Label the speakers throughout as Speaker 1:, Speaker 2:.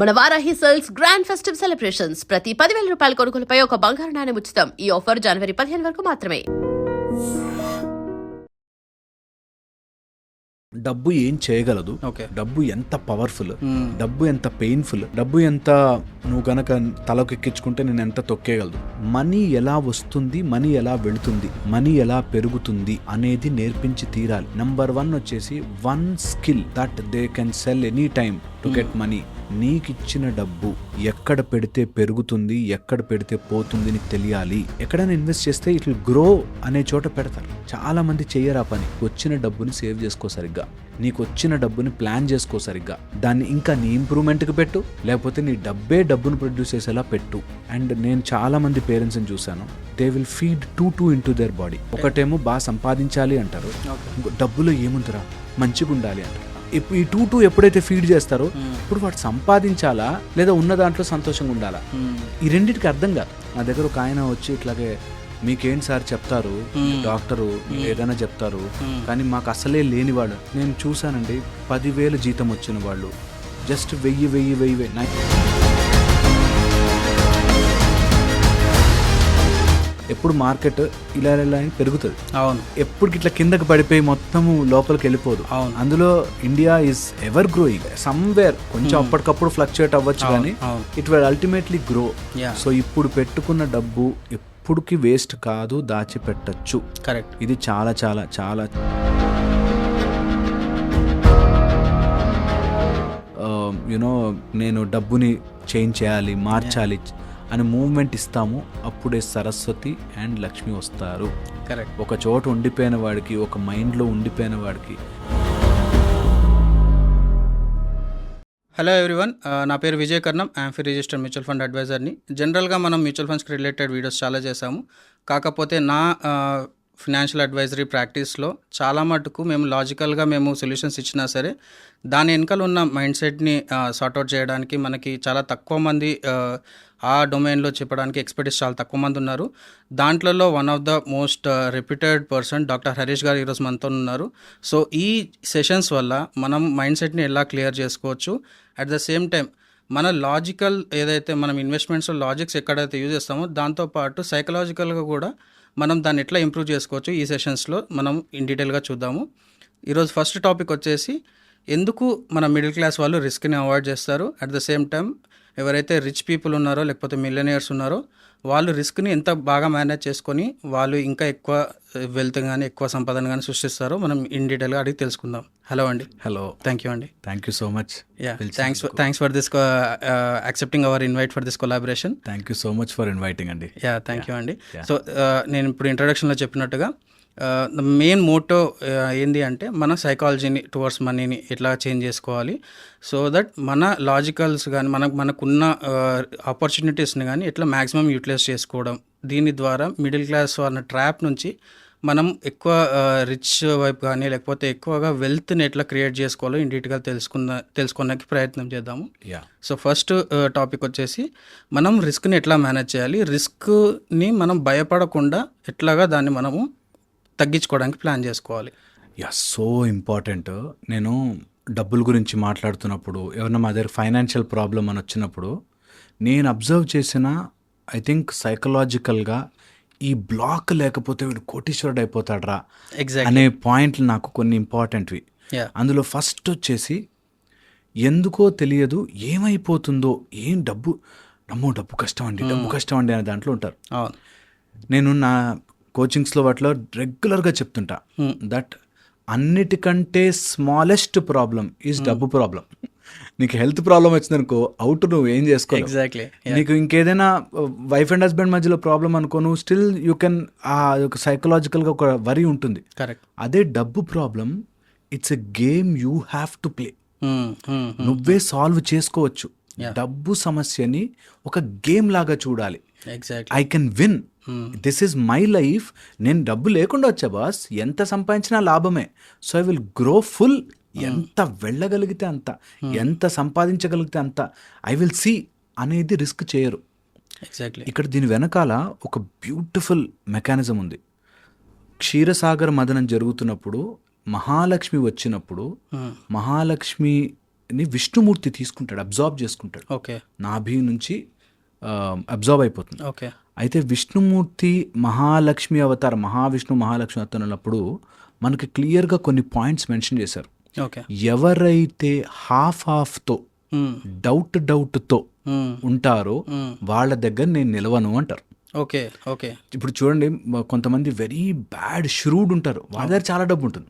Speaker 1: మన Varahi sales grand festive celebrations ప్రతి 10,000 రూపాయల కొనుగోలుపై ఒక బంగారు నాణెం ఉచితం. ఈ ఆఫర్ జనవరి 15 వరకు మాత్రమే.
Speaker 2: డబ్బు ఏం చేయగలదు, డబ్బు ఎంత పవర్ఫుల్, డబ్బు ఎంత పెయిన్ఫుల్, డబ్బు ఎంత నువ్వు గనక తలకెక్కించుకుంటే నేను ఎంత తొక్కేయగలదు, మనీ ఎలా వస్తుంది, మనీ ఎలా వెళుతుంది, మనీ ఎలా పెరుగుతుంది అనేది నేర్పించి తీరాలి. నంబర్ 1 వచ్చేసి one skill that they can sell any time to get money. నీకిచ్చిన డబ్బు ఎక్కడ పెడితే పెరుగుతుంది, ఎక్కడ పెడితే పోతుంది నీకు తెలియాలి. ఎక్కడైనా ఇన్వెస్ట్ చేస్తే ఇట్ విల్ గ్రో అనే చోట పెడతారు. చాలా మంది చెయ్యరా పని. వచ్చిన డబ్బుని సేవ్ చేసుకో సరిగ్గా, నీకు వచ్చిన డబ్బుని ప్లాన్ చేసుకో సరిగ్గా, దాన్ని ఇంకా నీ ఇంప్రూవ్మెంట్కి పెట్టు, లేకపోతే నీ డబ్బును ప్రొడ్యూస్ చేసేలా పెట్టు. అండ్ నేను చాలా మంది పేరెంట్స్ని చూశాను, they will feed two into their body. ఒకటేమో బాగా సంపాదించాలి అంటారు, డబ్బులో ఏముందిరా మంచిగా ఉండాలి అంటారు. ఈ టూ ఎప్పుడైతే ఫీడ్ చేస్తారో ఇప్పుడు వాడు సంపాదించాలా లేదా ఉన్న దాంట్లో సంతోషంగా ఉండాలా, ఈ రెండింటికి అర్థం కాదు. నా దగ్గర ఒక ఆయన వచ్చి ఇట్లాగే మీకేంటి సార్ చెప్తారు, డాక్టరు ఏదైనా చెప్తారు, కానీ మాకు అసలే లేనివాడు. నేను చూశానండి 10,000 జీతం వచ్చిన వాళ్ళు జస్ట్ 1000 ఎప్పుడు మార్కెట్ ఇలా పెరుగుతుంది. అవును, ఎప్పుడు ఇట్లా కిందకి పడిపోయి మొత్తం లోపలికి వెళ్ళిపోదు. అవును, అందులో India is ever growing. Somewhere కొంచెం అప్పటికప్పుడు ఫ్లక్చుయేట్ అవ్వచ్చు, కానీ it will ultimately grow. So ఇప్పుడు పెట్టుకున్న డబ్బు ఎప్పుడుకి వేస్ట్ కాదు, దాచిపెట్టచ్చు. కరెక్ట్. ఇది చాలా చాలా చాలా యునో నేను డబ్బుని చేంజ్ చేయాలి, మార్చాలి అని మూవ్మెంట్ ఇస్తాము, అప్పుడే సరస్వతి అండ్ లక్ష్మి వస్తారు. కరెక్ట్. ఒక చోట ఉండిపోయిన వాడికి, ఒక మైండ్లో ఉండిపోయిన వాడికి.
Speaker 3: హలో ఎవ్రీవన్, నా పేరు Vijay Karnam. I'm fee registered mutual fund అడ్వైజర్ని. జనరల్గా మనం మ్యూచువల్ ఫండ్స్కి రిలేటెడ్ వీడియోస్ చాలా చేసాము. కాకపోతే నా ఫినాన్షియల్ అడ్వైజరీ ప్రాక్టీస్లో చాలా మటుకు మేము లాజికల్గా మేము సొల్యూషన్స్ ఇచ్చినా సరే దాని వెనకాల ఉన్న మైండ్ సెట్ని సార్ట్అవుట్ చేయడానికి మనకి చాలా తక్కువ మంది ఆ డొమైన్లో చెప్పడానికి ఎక్స్పర్టీస్ చాలా తక్కువ మంది ఉన్నారు. దాంట్లో one of the most reputed person doctor Harish గారు ఈరోజు మనతో ఉన్నారు. సో ఈ సెషన్స్ వల్ల మనం మైండ్ సెట్ని ఎలా క్లియర్ చేసుకోవచ్చు, అట్ ద సేమ్ టైం మన లాజికల్ ఏదైతే మనం ఇన్వెస్ట్మెంట్స్లో లాజిక్స్ ఎక్కడైతే యూజ్ చేస్తామో దాంతోపాటు సైకలాజికల్గా కూడా మనం దాన్ని ఎట్లా ఇంప్రూవ్ చేసుకోవచ్చు ఈ సెషన్స్లో మనం ఇన్ డీటెయిల్గా చూద్దాము. ఈరోజు ఫస్ట్ టాపిక్ వచ్చేసి ఎందుకు మన మిడిల్ క్లాస్ వాళ్ళు రిస్క్ని అవాయిడ్ చేస్తారు, అట్ ద సేమ్ టైం ఎవరైతే రిచ్ పీపుల్ ఉన్నారో లేకపోతే మిలియనియర్స్ ఉన్నారో వాళ్ళు రిస్క్ని ఎంత బాగా మేనేజ్ చేసుకొని వాళ్ళు ఇంకా ఎక్కువ వెల్త్ కానీ ఎక్కువ సంపాదన కానీ సృష్టిస్తారో మనం ఇన్ డీటెయిల్గా అడిగి తెలుసుకుందాం. హలో అండి.
Speaker 2: హలో.
Speaker 3: థ్యాంక్ యూ అండి.
Speaker 2: Thank you so much.
Speaker 3: Thanks for this accepting hour invite for this collaboration.
Speaker 2: Thank you so much for inviting అండి.
Speaker 3: థ్యాంక్ యూ అండి. సో నేను ఇప్పుడు ఇంట్రడక్షన్లో చెప్పినట్టుగా ద మెయిన్ మోటో ఏంటి అంటే మన సైకాలజీని టువర్డ్స్ మనీని ఎట్లా చేంజ్ చేసుకోవాలి, సో దట్ మన లాజికల్స్ కానీ మనకున్న ఆపర్చునిటీస్ని కానీ ఎట్లా మ్యాక్సిమం యూటిలైజ్ చేసుకోవడం. దీని ద్వారా మిడిల్ క్లాస్ అన్న ట్రాప్ నుంచి మనం ఎక్కువ రిచ్ వైపు కానీ లేకపోతే ఎక్కువగా వెల్త్ని ఎట్లా క్రియేట్ చేసుకోవాలో ఇండివిజువల్గా తెలుసుకోవడానికి ప్రయత్నం చేద్దాము. సో ఫస్ట్ టాపిక్ వచ్చేసి మనం రిస్క్ని ఎట్లా మేనేజ్ చేయాలి, రిస్క్ని మనం భయపడకుండా ఎట్లాగా దాన్ని మనము తగ్గించుకోవడానికి ప్లాన్ చేసుకోవాలి.
Speaker 2: So important. నేను డబ్బుల గురించి మాట్లాడుతున్నప్పుడు ఎవరన్నా మా దగ్గర ఫైనాన్షియల్ ప్రాబ్లం అని వచ్చినప్పుడు నేను అబ్జర్వ్ చేసిన ఐ థింక్ సైకలాజికల్గా ఈ బ్లాక్ లేకపోతే వీడు కోటీశ్వరుడు అయిపోతాడరా అనే పాయింట్లు నాకు కొన్ని ఇంపార్టెంట్వి. అందులో ఫస్ట్ వచ్చేసి ఎందుకో తెలియదు ఏమైపోతుందో, డబ్బు కష్టం అండి అనే దాంట్లో ఉంటారు. నేను నా కోచింగ్స్లో వాటిలో రెగ్యులర్గా చెప్తుంటా దట్ అన్నిటికంటే స్మాలెస్ట్ ప్రాబ్లం ఈజ్ డబ్బు ప్రాబ్లం. నీకు హెల్త్ ప్రాబ్లం వచ్చిందనుకో అవుట్ నువ్వు ఏం చేసుకోవాలి.
Speaker 3: ఎగ్జాక్ట్లీ.
Speaker 2: నీకు ఇంకేదైనా వైఫ్ అండ్ హస్బెండ్ మధ్యలో ప్రాబ్లం అనుకో నువ్వు స్టిల్ యూ కెన్ ఒక సైకలాజికల్గా ఒక వరి ఉంటుంది. కరెక్ట్. అదే డబ్బు problem it's a game you have to play. నువ్వే సాల్వ్ చేసుకోవచ్చు. డబ్బు సమస్యని ఒక గేమ్ లాగా చూడాలి. I can win, this is my life. నేను డబ్బు లేకుండా వచ్చా బాస్, ఎంత సంపాదించినా లాభమే. So I will grow full. ఎంత వెళ్ళగలిగితే అంత, ఎంత సంపాదించగలిగితే అంత ఐ విల్ సీ అనేది రిస్క్ చేయరు.
Speaker 3: ఎగ్జాక్ట్లీ.
Speaker 2: ఇక్కడ దీని వెనకాల ఒక బ్యూటిఫుల్ మెకానిజం ఉంది. క్షీరసాగర మదనం జరుగుతున్నప్పుడు మహాలక్ష్మి వచ్చినప్పుడు మహాలక్ష్మి ని విష్ణుమూర్తి తీసుకుంటాడు, అబ్జార్బ్ చేసుకుంటాడు,
Speaker 3: ఓకే
Speaker 2: నాభి నుంచి అబ్జార్బ్ అయిపోతుంది.
Speaker 3: ఓకే
Speaker 2: అయితే విష్ణుమూర్తి మహాలక్ష్మి అవతారం, మహావిష్ణు మహాలక్ష్మి అవతారం ఉన్నప్పుడు మనకి క్లియర్గా కొన్ని పాయింట్స్ మెన్షన్ చేశారు.
Speaker 3: ఓకే
Speaker 2: ఎవరైతే హాఫ్తో డౌట్తో ఉంటారో వాళ్ళ దగ్గర నేను నిలవను అంటారు.
Speaker 3: ఓకే ఓకే
Speaker 2: ఇప్పుడు చూడండి, కొంతమంది వెరీ బ్యాడ్ ష్రూడ్ ఉంటారు, వాళ్ళ దగ్గర చాలా డబ్బు ఉంటుంది.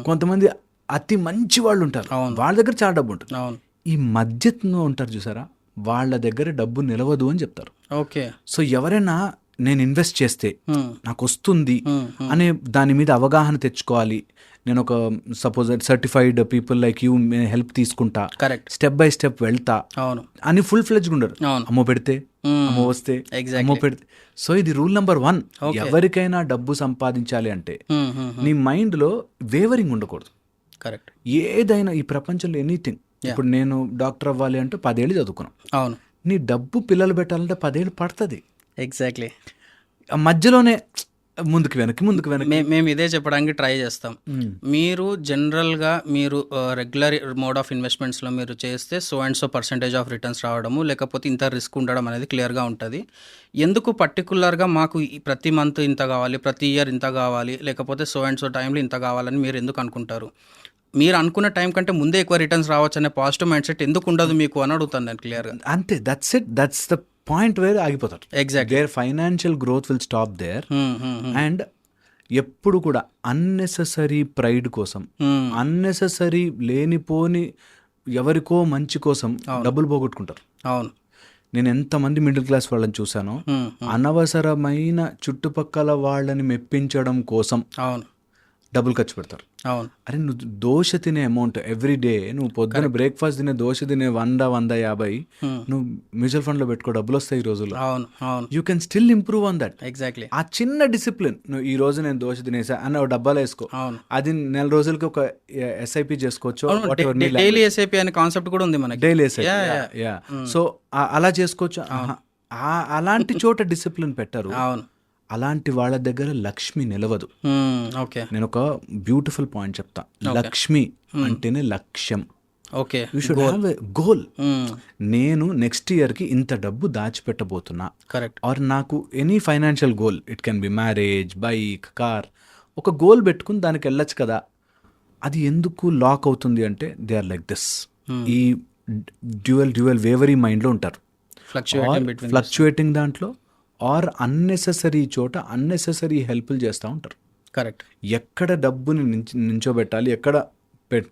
Speaker 2: కొంతమంది అతి మంచి వాళ్ళు ఉంటారు, వాళ్ళ దగ్గర చాలా డబ్బు ఉంటుంది.
Speaker 3: అవును
Speaker 2: ఈ మధ్యలో ఉంటారు చూసారా, వాళ్ళ దగ్గర డబ్బు నిలవదు అని చెప్తారు.
Speaker 3: ఓకే
Speaker 2: సో ఎవరైనా నేను ఇన్వెస్ట్ చేస్తే నాకు వస్తుంది అనే దాని మీద అవగాహన తెచ్చుకోవాలి. నేను ఒక suppose certified people like you help తీసుకుంటా,
Speaker 3: కరెక్ట్
Speaker 2: స్టెప్ బై స్టెప్ వెళ్తా
Speaker 3: అవును
Speaker 2: అని ఫుల్ ఫ్లెడ్జ్గా ఉండరు.
Speaker 3: అవును
Speaker 2: అమ్మో పెడితే, అమ్మో వస్తే, అమ్మో పెడితే. సో ఇది రూల్ నెంబర్ 1. ఎవరికైనా డబ్బు సంపాదించాలి అంటే నీ మైండ్లో వేవరింగ్ ఉండకూడదు.
Speaker 3: కరెక్ట్
Speaker 2: ఏదైనా ఈ ప్రపంచంలో ఎనీథింగ్, ఇప్పుడు నేను డాక్టర్ అవ్వాలి అంటే 10 ఏళ్ళు చదువుకున్నాను.
Speaker 3: అవును
Speaker 2: నీ డబ్బు పిల్లలు పెట్టాలంటే 10 ఏళ్ళు పడుతుంది.
Speaker 3: ఎగ్జాక్ట్లీ
Speaker 2: ఆ మధ్యలోనే ముందుకు వెనక్కి
Speaker 3: మేము ఇదే చెప్పడానికి ట్రై చేస్తాం. మీరు జనరల్గా మీరు రెగ్యులర్ మోడ్ ఆఫ్ ఇన్వెస్ట్మెంట్స్లో మీరు చేస్తే so and so percentage of returns రావడము, లేకపోతే ఇంత రిస్క్ ఉండడం అనేది క్లియర్గా ఉంటుంది. ఎందుకు పర్టికులర్గా మాకు ప్రతి మంత్ ఇంత కావాలి, ప్రతి ఇయర్ ఇంత కావాలి, లేకపోతే సో అండ్ సో టైంలో ఇంత కావాలని మీరు ఎందుకు అనుకుంటారు? మీరు అనుకున్న టైం కంటే ముందే ఎక్కువ రిటర్న్స్ రావచ్చు అనే పాజిటివ్ మైండ్ సెట్ ఎందుకు ఉండదు మీకు అని అడుగుతాను నేను క్లియర్గా.
Speaker 2: అంతే, దట్స్ ద పాయింట్ వేర్ ఆగిపోతారు.
Speaker 3: Exact
Speaker 2: there financial growth will stop there. And ఎప్పుడు కూడా అన్నెసెసరీ ప్రైడ్ కోసం, అన్నెసెసరీ లేనిపోని ఎవరికో మంచి కోసం డబ్బులు పోగొట్టుకుంటారు.
Speaker 3: అవును
Speaker 2: నేను ఎంతమంది మిడిల్ క్లాస్ వాళ్ళని చూశానో అనవసరమైన చుట్టుపక్కల వాళ్ళని మెప్పించడం కోసం
Speaker 3: అవును
Speaker 2: డబ్బులు ఖర్చు పెడతారు.
Speaker 3: అవును
Speaker 2: అరే నువ్వు దోశ తినే అమౌంట్ ఎవ్రీ డే, నువ్వు పొద్దున్న బ్రేక్ఫాస్ట్ తినే దోశ తినే 100-150 నువ్వు మ్యూచువల్ ఫండ్లో పెట్టుకో, డబ్బులు వస్తాయి ఈ రోజుల్లో.
Speaker 3: అవును అవును
Speaker 2: you can still improve on that.
Speaker 3: Exactly
Speaker 2: ఆ చిన్న డిసిప్లిన్, నువ్వు ఈ రోజు నేను దోశ తినేసా అని ఒక డబ్బాలో వేసుకో,
Speaker 3: అవును
Speaker 2: అది నెల రోజులకి ఒక ఎస్ఐపి చేసుకోవచ్చు.
Speaker 3: డైలీ ఎస్ఐపి అనే కాన్సెప్ట్ కూడా ఉంది మనకి.
Speaker 2: Daily SIP, yeah. సో అలా చేసుకోవచ్చు. అలాంటి చోట డిసిప్లిన్ పెట్టారు.
Speaker 3: అవును
Speaker 2: అలాంటి వాళ్ళ దగ్గర లక్ష్మి నిలవదు.
Speaker 3: ఓకే నేను
Speaker 2: ఒక బ్యూటిఫుల్ పాయింట్ చెప్తా. లక్ష్మి అంటేనే లక్ష్యం.
Speaker 3: Okay
Speaker 2: you should have a goal. నేను నెక్స్ట్ ఇయర్కి ఇంత డబ్బు దాచిపెట్టబోతున్నా,
Speaker 3: కరెక్ట్.
Speaker 2: ఆర్ నాకు any financial goal, it can be marriage, bike, car, ఒక గోల్ పెట్టుకుని దానికి వెళ్ళొచ్చు కదా. అది ఎందుకు లాక్ అవుతుంది అంటే దే ఆర్ లైక్ దిస్. ఈ డ్యూయల్ వేవరీ మైండ్లో ఉంటారు, ఫ్లక్చుయేటింగ్ దాంట్లో, ఆర్ అన్నెసెసరీ చోట అన్నెసెసరీ హెల్ప్లు చేస్తూ ఉంటారు.
Speaker 3: కరెక్ట్.
Speaker 2: ఎక్కడ డబ్బుని నించోబెట్టాలి, ఎక్కడ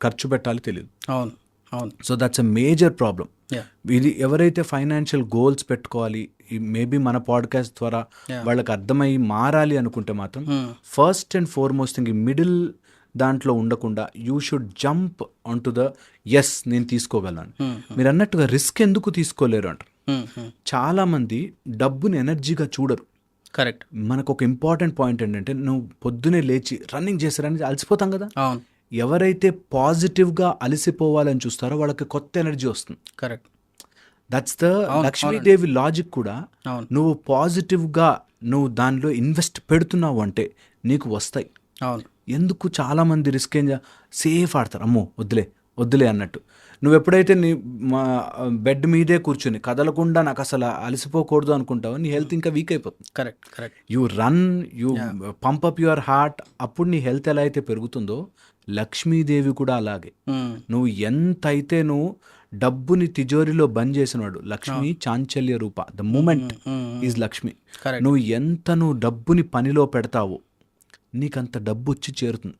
Speaker 2: ఖర్చు పెట్టాలి తెలియదు.
Speaker 3: అవును అవును.
Speaker 2: So that's a major problem. ఇది ఎవరైతే ఫైనాన్షియల్ గోల్స్ పెట్టుకోవాలి, మేబీ మన పాడ్కాస్ట్ ద్వారా వాళ్ళకి అర్థమయ్యి మారాలి అనుకుంటే మాత్రం first and foremost thing, middle దాంట్లో ఉండకుండా you should jump on to the S నేను తీసుకోగలను. మీరు అన్నట్టుగా రిస్క్ ఎందుకు తీసుకోలేరు అంటారు. చాలా మంది డబ్బుని ఎనర్జీగా చూడరు.
Speaker 3: కరెక్ట్.
Speaker 2: మనకు ఒక ఇంపార్టెంట్ పాయింట్ ఏంటంటే, నువ్వు పొద్దునే లేచి రన్నింగ్ చేశారని అలసిపోతాం కదా.
Speaker 3: అవును.
Speaker 2: ఎవరైతే పాజిటివ్గా అలసిపోవాలని చూస్తారో వాళ్ళకి కొత్త ఎనర్జీ వస్తుంది.
Speaker 3: Correct.
Speaker 2: That's the Lakshmidevi logic కూడా. నువ్వు పాజిటివ్గా నువ్వు దానిలో ఇన్వెస్ట్ పెడుతున్నావు అంటే నీకు వస్తాయి.
Speaker 3: అవును.
Speaker 2: ఎందుకు చాలామంది రిస్క్ ఏం సేఫ్ ఆడతారు, అమ్మో వద్దులే అన్నట్టు. నువ్వు ఎప్పుడైతే నీ బెడ్ మీదే కూర్చొని కదలకుండా నాకు అసలు అలసిపోకూడదు అనుకుంటావు, నీ హెల్త్ ఇంకా వీక్ అయిపోతుంది.
Speaker 3: Correct correct.
Speaker 2: You run, you pump up your heart, అప్పుడు నీ హెల్త్ ఎలా అయితే పెరుగుతుందో లక్ష్మీదేవి కూడా అలాగే. నువ్వు ఎంతైతే నువ్వు డబ్బుని తిజోరిలో బంద్ చేసినవాడు, లక్ష్మి చాంచల్య రూప, ద మూమెంట్ ఈజ్ లక్ష్మి. నువ్వు ఎంత నువ్వు డబ్బుని పనిలో పెడతావో నీకంత డబ్బు వచ్చి చేరుతుంది.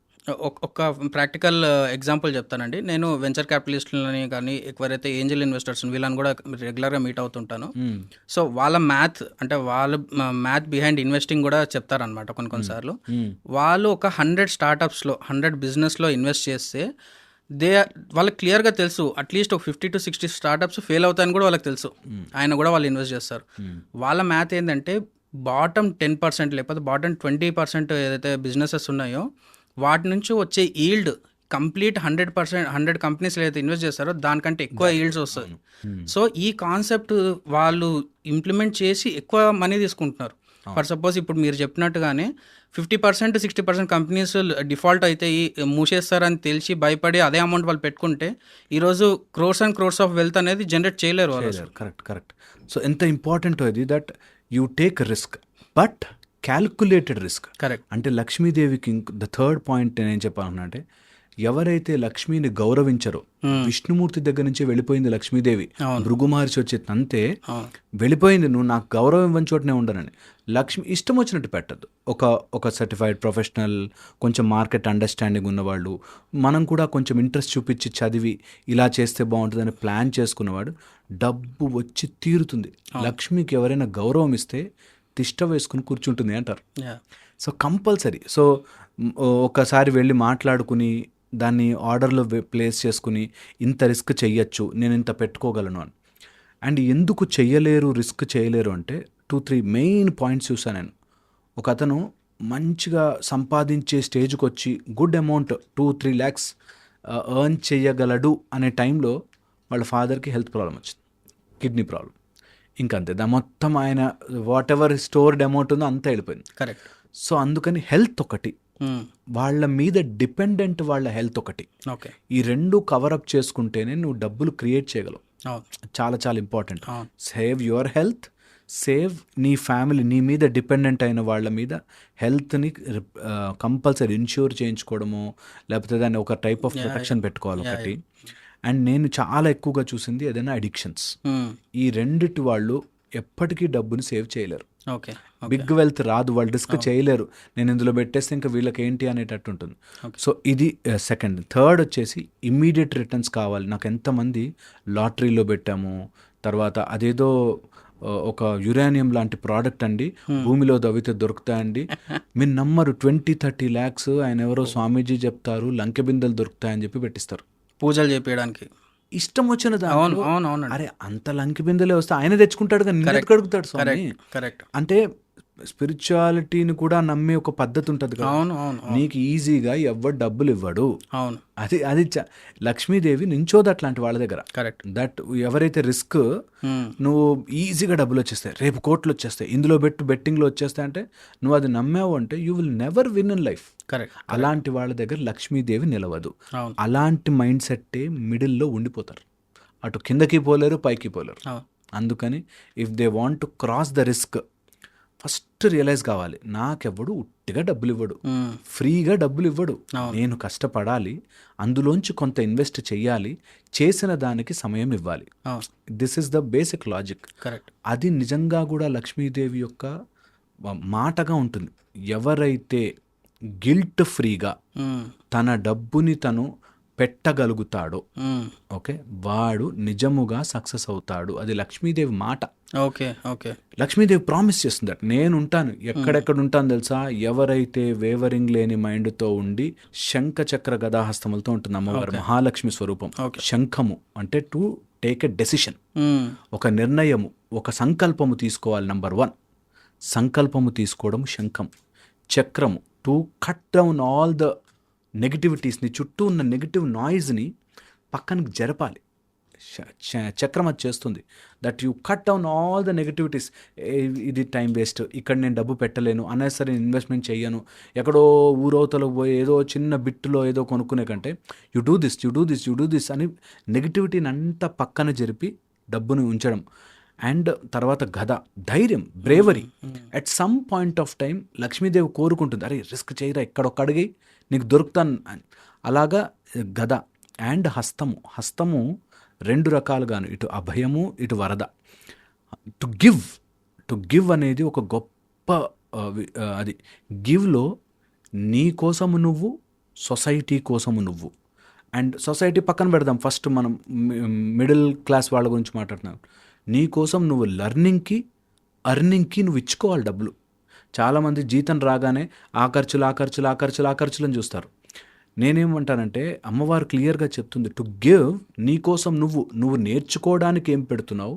Speaker 3: ఒక ప్రాక్టికల్ ఎగ్జాంపుల్ చెప్తానండి. నేను వెంచర్ క్యాపిటలిస్టులని కానీ ఎవరైతే ఏంజల్ ఇన్వెస్టర్స్ వీళ్ళని కూడా రెగ్యులర్గా మీట్ అవుతుంటాను. సో వాళ్ళ మ్యాథ్ బిహైండ్ ఇన్వెస్టింగ్ కూడా చెప్తారనమాట కొన్నిసార్లు. వాళ్ళు ఒక 100 స్టార్టప్స్లో 100 బిజినెస్లో ఇన్వెస్ట్ చేస్తే వాళ్ళకి క్లియర్గా తెలుసు అట్లీస్ట్ ఒక 50 to 60 స్టార్టప్స్ ఫెయిల్ అవుతాయని కూడా వాళ్ళకి తెలుసు. ఆయన కూడా వాళ్ళు ఇన్వెస్ట్ చేస్తారు. వాళ్ళ మ్యాథ్ ఏంటంటే బాటమ్ 10% లేకపోతే బాటమ్ 20% ఏదైతే బిజినెసెస్ ఉన్నాయో వాటి నుంచి వచ్చే ఈల్డ్ కంప్లీట్ 100 కంపెనీస్ ఏదైతే ఇన్వెస్ట్ చేస్తారో దానికంటే ఎక్కువ ఈల్డ్స్ వస్తుంది. సో ఈ కాన్సెప్ట్ వాళ్ళు ఇంప్లిమెంట్ చేసి ఎక్కువ మనీ తీసుకుంటున్నారు. ఫర్ సపోజ్ ఇప్పుడు మీరు చెప్పినట్టుగానే 50% 60% కంపెనీస్ డిఫాల్ట్ అయితే మూసేస్తారని తెలిసి భయపడి అదే అమౌంట్ వాళ్ళు పెట్టుకుంటే ఈరోజు crores and crores of wealth అనేది జనరేట్ చేయలేరు వాళ్ళు.
Speaker 2: కరెక్ట్. సో ఎంత ఇంపార్టెంట్ అది that you take risk, but calculated risk.
Speaker 3: Correct.
Speaker 2: అంటే లక్ష్మీదేవికి ద థర్డ్ పాయింట్ నేను చెప్పాలన్నా అంటే ఎవరైతే లక్ష్మిని గౌరవించరో, విష్ణుమూర్తి దగ్గర నుంచి వెళ్ళిపోయింది లక్ష్మీదేవి, భృగు మహర్షి వచ్చి తంతే వెళ్ళిపోయింది, నువ్వు నాకు గౌరవం ఇవ్వని చోటనే ఉండనని. లక్ష్మి ఇష్టం వచ్చినట్టు పెట్టద్దు. ఒక సర్టిఫైడ్ ప్రొఫెషనల్, కొంచెం మార్కెట్ అండర్స్టాండింగ్ ఉన్నవాళ్ళు, మనం కూడా కొంచెం ఇంట్రెస్ట్ చూపించి చదివి ఇలా చేస్తే బాగుంటుందని ప్లాన్ చేసుకున్నవాడు డబ్బు వచ్చి తీరుతుంది. లక్ష్మికి ఎవరైనా గౌరవం ఇస్తే తిష్ట వేసుకుని కూర్చుంటుంది అంటారు. So compulsory. సో ఒకసారి వెళ్ళి మాట్లాడుకుని దాన్ని ఆర్డర్లో ప్లేస్ చేసుకుని ఇంత రిస్క్ చెయ్యొచ్చు, నేను ఇంత పెట్టుకోగలను అని. అండ్ ఎందుకు చెయ్యలేరు, రిస్క్ చేయలేరు అంటే 2-3 మెయిన్ పాయింట్స్ చూసాను నేను. ఒక అతను మంచిగా సంపాదించే స్టేజ్కి వచ్చి గుడ్ అమౌంట్ 2-3 lakhs ఎర్న్ చేయగలడు అనే టైంలో వాళ్ళ ఫాదర్కి హెల్త్ ప్రాబ్లం వచ్చింది, కిడ్నీ ప్రాబ్లం. ఇంకంతే, దాని మొత్తం ఆయన వాట్ ఎవర్ స్టోర్డ్ అమౌంట్ ఉందో అంతా వెళ్ళిపోయింది.
Speaker 3: కరెక్ట్.
Speaker 2: సో అందుకని హెల్త్ ఒకటి, వాళ్ళ మీద డిపెండెంట్ వాళ్ళ హెల్త్ ఒకటి,
Speaker 3: ఓకే,
Speaker 2: ఈ రెండు కవరప్ చేసుకుంటేనే నువ్వు డబ్బులు క్రియేట్ చేయగలవు. చాలా చాలా important. Save your health, save నీ ఫ్యామిలీ, నీ మీద డిపెండెంట్ అయిన వాళ్ళ మీద హెల్త్ని కంపల్సరీ ఇన్ష్యూర్ చేయించుకోవడము, లేకపోతే దాన్ని ఒక టైప్ ఆఫ్ ప్రొటెక్షన్ పెట్టుకోవాలి ఒకటి. అండ్ నేను చాలా ఎక్కువగా చూసింది ఏదైనా అడిక్షన్స్, ఈ రెండిటి వాళ్ళు ఎప్పటికీ డబ్బుని సేవ్ చేయలేరు.
Speaker 3: ఓకే,
Speaker 2: బిగ్ వెల్త్ రాదు, వాళ్ళు రిస్క్ చేయలేరు, నేను ఇందులో పెట్టేస్తే ఇంకా వీళ్ళకి ఏంటి అనేటట్టు ఉంటుంది. సో ఇది సెకండ్. థర్డ్ వచ్చేసి ఇమ్మీడియట్ రిటర్న్స్ కావాలి. నాకు ఎంతమంది లాటరీలో పెట్టాము, తర్వాత అదేదో ఒక యురేనియం లాంటి ప్రోడక్ట్ అండి, భూమిలో దవ్వితే దొరుకుతాయండి, మీరు నమ్మరు, 20-30 lakhs ఆయన ఎవరో స్వామీజీ చెప్తారు, లంకె బిందెలు దొరుకుతాయని చెప్పి పెట్టిస్తారు
Speaker 3: పూజలు చేయడానికి.
Speaker 2: ఇష్టం వచ్చిన
Speaker 3: అవును.
Speaker 2: అరే అంత లంకి బిందెలే వస్తే ఆయన తెచ్చుకుంటాడు కానీ నిన్ను కడుగుతాడు స్వామి.
Speaker 3: కరెక్ట్.
Speaker 2: అంటే స్పిరిచువాలిటీని కూడా నమ్మే ఒక పద్ధతి ఉంటుంది కదా.
Speaker 3: అవును.
Speaker 2: నీకు ఈజీగా ఎవ్వడు డబ్బులు ఇవ్వడు.
Speaker 3: అవును.
Speaker 2: అది లక్ష్మీదేవి నించోదు అట్లాంటి వాళ్ళ దగ్గర.
Speaker 3: కరెక్ట్.
Speaker 2: దట్ ఎవరైతే రిస్క్, నువ్వు ఈజీగా డబ్బులు వచ్చేస్తాయి, రేపు కోట్లు వచ్చేస్తాయి, ఇందులో బెట్టింగ్లో వచ్చేస్తాయి అంటే నువ్వు అది నమ్మావు అంటే you will never win in life.
Speaker 3: Correct.
Speaker 2: అలాంటి వాళ్ళ దగ్గర లక్ష్మీదేవి నిలవదు. అలాంటి మైండ్ సెట్టే మిడిల్లో ఉండిపోతారు, అటు కిందకి పోలేరు, పైకి పోలేరు. అందుకని if they want to cross the risk, first realise కావాలి, నాకెవ్వడు ఉట్టిగా డబ్బులు ఇవ్వడు, ఫ్రీగా డబ్బులు ఇవ్వడు, నేను కష్టపడాలి, అందులోంచి కొంత ఇన్వెస్ట్ చెయ్యాలి, చేసిన దానికి సమయం ఇవ్వాలి. This is the basic logic.
Speaker 3: Correct.
Speaker 2: అది నిజంగా కూడా లక్ష్మీదేవి యొక్క మాటగా ఉంటుంది. ఎవరైతే గిల్ట్ ఫ్రీగా తన డబ్బుని తను పెట్టగలుగుతాడో, ఓకే, వాడు నిజముగా సక్సెస్ అవుతాడు. అది లక్ష్మీదేవి మాట.
Speaker 3: ఓకే.
Speaker 2: లక్ష్మీదేవి ప్రామిస్ చేస్తుంది దట్ నేను ఉంటాను, ఎక్కడెక్కడ ఉంటాను తెలుసా, ఎవరైతే వేవరింగ్ లేని మైండ్తో ఉండి శంఖ చక్ర గదాహస్తములతో ఉంటుంది అమ్మవారు, మహాలక్ష్మి స్వరూపం. శంఖము అంటే టు టేక్ ఎ డెసిషన్, ఒక నిర్ణయము, ఒక సంకల్పము తీసుకోవాలి. నంబర్ 1 సంకల్పము తీసుకోవడం శంఖం. చక్రము to cut down all the నెగిటివిటీస్ని, చుట్టూ ఉన్న నెగిటివ్ నాయిజ్ని పక్కనకి జరపాలి. చక్రం అది చేస్తుంది, that you cut down all the negativities. ఇది టైం వేస్ట్, ఇక్కడ నేను డబ్బు పెట్టలేను, అనేసరి ఇన్వెస్ట్మెంట్ చెయ్యను, ఎక్కడో ఊరవతలకు పోయి ఏదో చిన్న బిట్టులో ఏదో కొనుక్కునే కంటే యు డూ దిస్ అని నెగిటివిటీని అంతా పక్కన జరిపి డబ్బుని ఉంచడం. అండ్ తర్వాత గద, ధైర్యం, bravery. At some point of time Lakshmidevi కోరుకుంటుంది, అరే రిస్క్ చేయరా, ఎక్కడొక్క అడిగి నీకు దొరుకుతాను. అలాగా గద. అండ్ హస్తము 2 రకాలుగాను, ఇటు అభయము, ఇటు వరద. టు గివ్ అనేది ఒక గొప్ప అది. గివ్లో నీ కోసము నువ్వు, సొసైటీ కోసము నువ్వు. అండ్ సొసైటీ పక్కన పెడదాం, ఫస్ట్ మనం మిడిల్ క్లాస్ వాళ్ళ గురించి మాట్లాడుతున్నాం. నీ కోసం నువ్వు అర్నింగ్కి నువ్వు ఇచ్చుకోవాలి డబ్బులు. చాలామంది జీతం రాగానే ఆ ఖర్చులు అని చూస్తారు. నేనేమంటానంటే అమ్మవారు క్లియర్గా చెప్తుంది, టు గివ్, నీ కోసం నువ్వు నేర్చుకోవడానికి ఏం పెడుతున్నావు,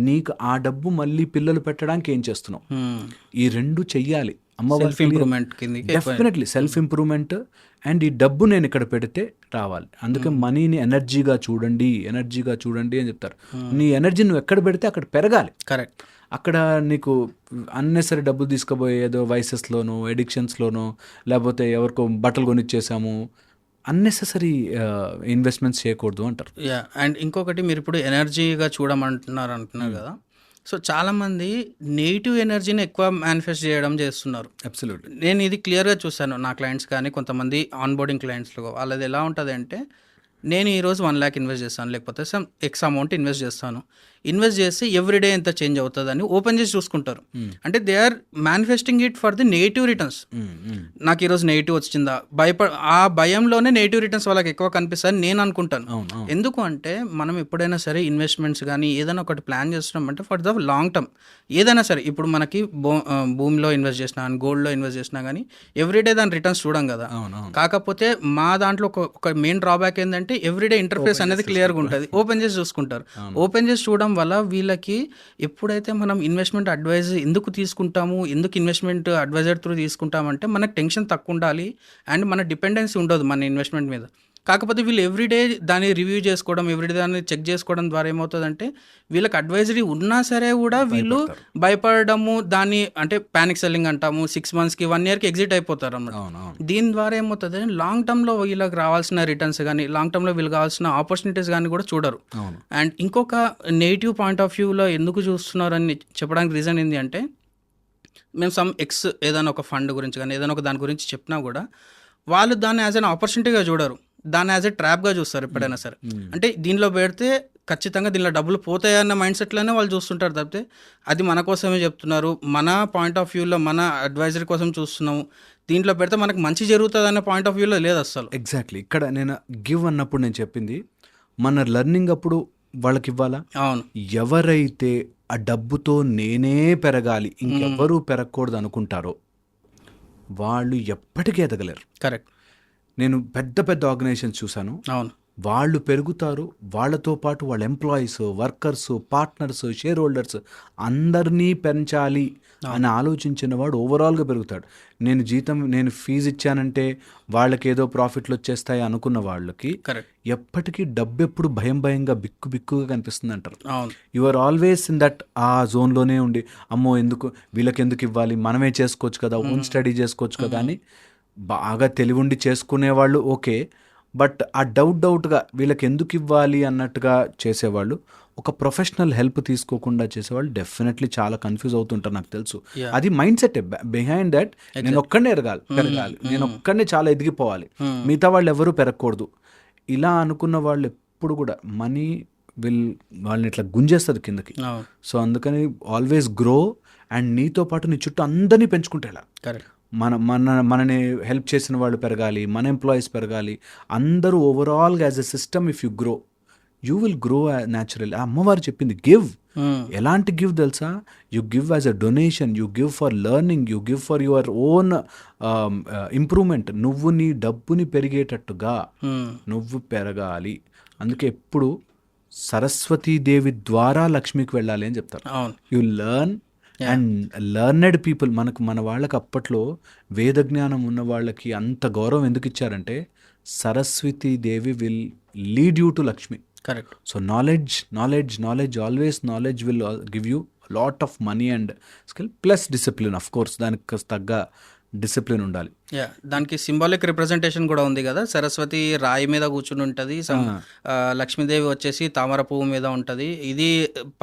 Speaker 2: నీకు ఆ డబ్బు మళ్ళీ పిల్లలు పెట్టడానికి ఏం చేస్తున్నావు, ఈ 2 చెయ్యాలి.
Speaker 3: సెల్ఫ్ ఇంప్రూవ్మెంట్ కిందకి
Speaker 2: డెఫినెట్లీ సెల్ఫ్ ఇంప్రూవ్మెంట్. అండ్ ఈ డబ్బు నేను ఇక్కడ పెడితే రావాలి. అందుకే మనీని ఎనర్జీగా చూడండి అని చెప్తారు. నీ ఎనర్జీ నువ్వు ఎక్కడ పెడితే అక్కడ పెరగాలి.
Speaker 3: కరెక్ట్.
Speaker 2: అక్కడ నీకు అన్నెసరీ డబ్బులు తీసుకుపోయే ఏదో వైసెస్లోనో ఎడిక్షన్స్లోనో లేకపోతే ఎవరికో బట్టలు కొనిచ్చేసాము అన్నెసెసరీ ఇన్వెస్ట్మెంట్స్ చేయకూడదు అంటారు.
Speaker 3: యా, అండ్ ఇంకొకటి మీరు ఇప్పుడు ఎనర్జీగా అంటున్నారు కదా. సో చాలామంది నెగిటివ్ ఎనర్జీని ఎక్కువ మేనిఫెస్ట్ చేస్తున్నారు.
Speaker 2: అబ్సల్యూట్లీ.
Speaker 3: నేను ఇది క్లియర్గా చూశాను నా క్లయింట్స్ కానీ కొంతమంది ఆన్బోర్డింగ్ క్లయింట్స్లో. వాళ్ళది ఎలా ఉంటుంది అంటే, నేను ఈరోజు 1 lakh ఇన్వెస్ట్ చేస్తాను, లేకపోతే సమ్ ఎక్స్ అమౌంట్ ఇన్వెస్ట్ చేస్తాను. ఇన్వెస్ట్ చేస్తే ఎవ్రీడే ఎంత చేంజ్ అవుతుంది అని ఓపెన్ చేసి చూసుకుంటారు. అంటే they are manifesting it for the negative returns. నాకు ఈరోజు నెగిటివ్ వచ్చిందా, ఆ భయంలోనే నెగిటివ్ రిటర్న్స్ వాళ్ళకి ఎక్కువ కనిపిస్తాయని నేను అనుకుంటాను. ఎందుకు అంటే మనం ఎప్పుడైనా సరే ఇన్వెస్ట్మెంట్స్ కానీ ఏదైనా ఒకటి ప్లాన్ చేస్తున్నామంటే ఫర్ ద లాంగ్ టర్మ్. ఏదైనా సరే ఇప్పుడు మనకి భూమిలో ఇన్వెస్ట్ చేసినా కానీ గోల్డ్లో ఇన్వెస్ట్ చేసినా కానీ ఎవ్రీడే దాని రిటర్న్స్ చూడం కదా. కాకపోతే మా దాంట్లో ఒక మెయిన్ డ్రాబ్యాక్ ఏంటంటే ఎవ్రీడే ఇంటర్ఫేస్ అనేది క్లియర్గా ఉంటుంది. ఓపెన్ చేసి చూసుకుంటారు. ఓపెన్ చేసి చూడడం వల్ల వీళ్ళకి ఎప్పుడైతే మనం ఇన్వెస్ట్మెంట్ అడ్వైజ్ ఎందుకు తీసుకుంటాము, ఎందుకు ఇన్వెస్ట్మెంట్ అడ్వైజర్ త్రూ తీసుకుంటామంటే మనకు టెన్షన్ తక్కువ ఉండాలి అండ్ మన డిపెండెన్సీ ఉండదు మన ఇన్వెస్ట్మెంట్ మీద. కాకపోతే వీళ్ళు ఎవ్రీడే దాన్ని రివ్యూ చేసుకోవడం, ఎవ్రీడే దాన్ని చెక్ చేసుకోవడం ద్వారా ఏమవుతుందంటే వీళ్ళకి అడ్వైజరీ ఉన్నా సరే కూడా వీళ్ళు భయపడము, దాన్ని అంటే ప్యానిక్ సెల్లింగ్ అంటాము. 6 monthsకి 1 yearకి ఎగ్జిట్ అయిపోతారు అన్నమాట. దీని ద్వారా ఏమవుతుంది, లాంగ్ టర్మ్లో వీళ్ళకి రావాల్సిన రిటర్న్స్ కానీ లాంగ్ టర్మ్లో వీళ్ళకి కావాల్సిన ఆపర్చునిటీస్ కానీ కూడా చూడరు. అండ్ ఇంకొక నెగిటివ్ పాయింట్ ఆఫ్ వ్యూలో ఎందుకు చూస్తున్నారని చెప్పడానికి రీజన్ ఏంటి అంటే, మేము సమ్ ఎక్స్ ఏదైనా ఒక ఫండ్ గురించి కానీ ఏదైనా ఒక దాని గురించి చెప్పినా కూడా వాళ్ళు దాన్ని యాజ్ అన్ ఆపర్చునిటీగా చూడరు, దాన్ని యాజ్ ఎ ట్రాప్గా చూస్తారు ఎప్పుడైనా సరే. అంటే దీనిలో పెడితే ఖచ్చితంగా దీనిలో డబ్బులు పోతాయన్న మైండ్ సెట్లోనే వాళ్ళు చూస్తుంటారు తప్పితే అది మన కోసమే చెప్తున్నారు, మన పాయింట్ ఆఫ్ వ్యూలో మన అడ్వైజరీ కోసం చూస్తున్నాము, దీంట్లో పెడితే మనకు మంచి జరుగుతుంది అనే పాయింట్ ఆఫ్ వ్యూలో లేదు అసలు.
Speaker 2: ఎగ్జాక్ట్లీ. ఇక్కడ నేను గివ్ అన్నప్పుడు నేను చెప్పింది మన లెర్నింగ్ అప్పుడు వాళ్ళకి ఇవ్వాలా.
Speaker 3: అవును.
Speaker 2: ఎవరైతే ఆ డబ్బుతో నేనే పెరగాలి ఇంకెవ్వరూ పెరగకూడదు అనుకుంటారో వాళ్ళు ఎప్పటికీ ఎదగలేరు.
Speaker 3: కరెక్ట్.
Speaker 2: నేను పెద్ద పెద్ద ఆర్గనైజేషన్స్ చూశాను.
Speaker 3: అవును.
Speaker 2: వాళ్ళు పెరుగుతారు, వాళ్ళతో పాటు వాళ్ళ employees, workers, partners, share holders అందరినీ పెంచాలి అని ఆలోచించిన వాడు ఓవరాల్గా పెరుగుతాడు. నేను ఫీజు ఇచ్చానంటే వాళ్ళకి ఏదో ప్రాఫిట్లు వచ్చేస్తాయి అనుకున్న వాళ్ళకి ఎప్పటికీ డబ్బు ఎప్పుడు భయంగా బిక్కుగా కనిపిస్తుంది అంటారు. You are always in that ఆ జోన్లోనే ఉండి అమ్మో ఎందుకు వీళ్ళకి ఎందుకు ఇవ్వాలి, మనమే చేసుకోవచ్చు కదా, ఓన్ స్టడీ చేసుకోవచ్చు కదా అని బాగా తెలివుండి చేసుకునేవాళ్ళు ఓకే. బట్ ఆ డౌట్గా వీళ్ళకి ఎందుకు ఇవ్వాలి అన్నట్టుగా చేసేవాళ్ళు, ఒక ప్రొఫెషనల్ హెల్ప్ తీసుకోకుండా చేసేవాళ్ళు డెఫినెట్లీ చాలా కన్ఫ్యూజ్ అవుతుంటారు. నాకు తెలుసు అది మైండ్ సెట్. బిహైండ్ దట్ నేను ఒక్కడనే పెరగాలి, నేను ఒక్కడనే చాలా ఎదిగిపోవాలి, మిగతా వాళ్ళు ఎవరూ పెరగకూడదు ఇలా అనుకున్న వాళ్ళు ఎప్పుడు కూడా మనీ వాళ్ళని ఇట్లా గుంజేస్తుంది కిందకి. సో అందుకని ఆల్వేస్ గ్రో అండ్ నీతో పాటు నీ చుట్టూ అందరినీ పెంచుకుంటే ఎలా మనని హెల్ప్ చేసిన వాళ్ళు పెరగాలి, మన ఎంప్లాయీస్ పెరగాలి, అందరూ ఓవరాల్గా as a system if you grow you will grow natural. అమ్మవారు చెప్పింది గివ్. ఎలాంటి గివ్ తెలుసా? You give as a donation, you give for learning, you give for your own improvement. నువ్వు నీ డబ్బుని పెరిగేటట్టుగా నువ్వు పెరగాలి. అందుకే ఎప్పుడు సరస్వతీదేవి ద్వారా లక్ష్మికి వెళ్ళాలి అని చెప్తారు. You learn and learned people. మన వాళ్ళకి అప్పట్లో వేద జ్ఞానం ఉన్న వాళ్ళకి అంత గౌరవం ఎందుకు ఇచ్చారంటే Saraswatidevi will lead you to Lakshmi.
Speaker 3: Correct.
Speaker 2: So knowledge always knowledge will give you lot of money and skill plus discipline. Of course దానికి తగ్గ డిసిప్లిన్ ఉండాలి.
Speaker 3: దానికి సింబాలిక్ రిప్రజెంటేషన్ కూడా ఉంది కదా. సరస్వతి రాయి మీద కూర్చుని ఉంటుంది, లక్ష్మీదేవి వచ్చేసి తామర పువ్వు మీద ఉంటుంది. ఇది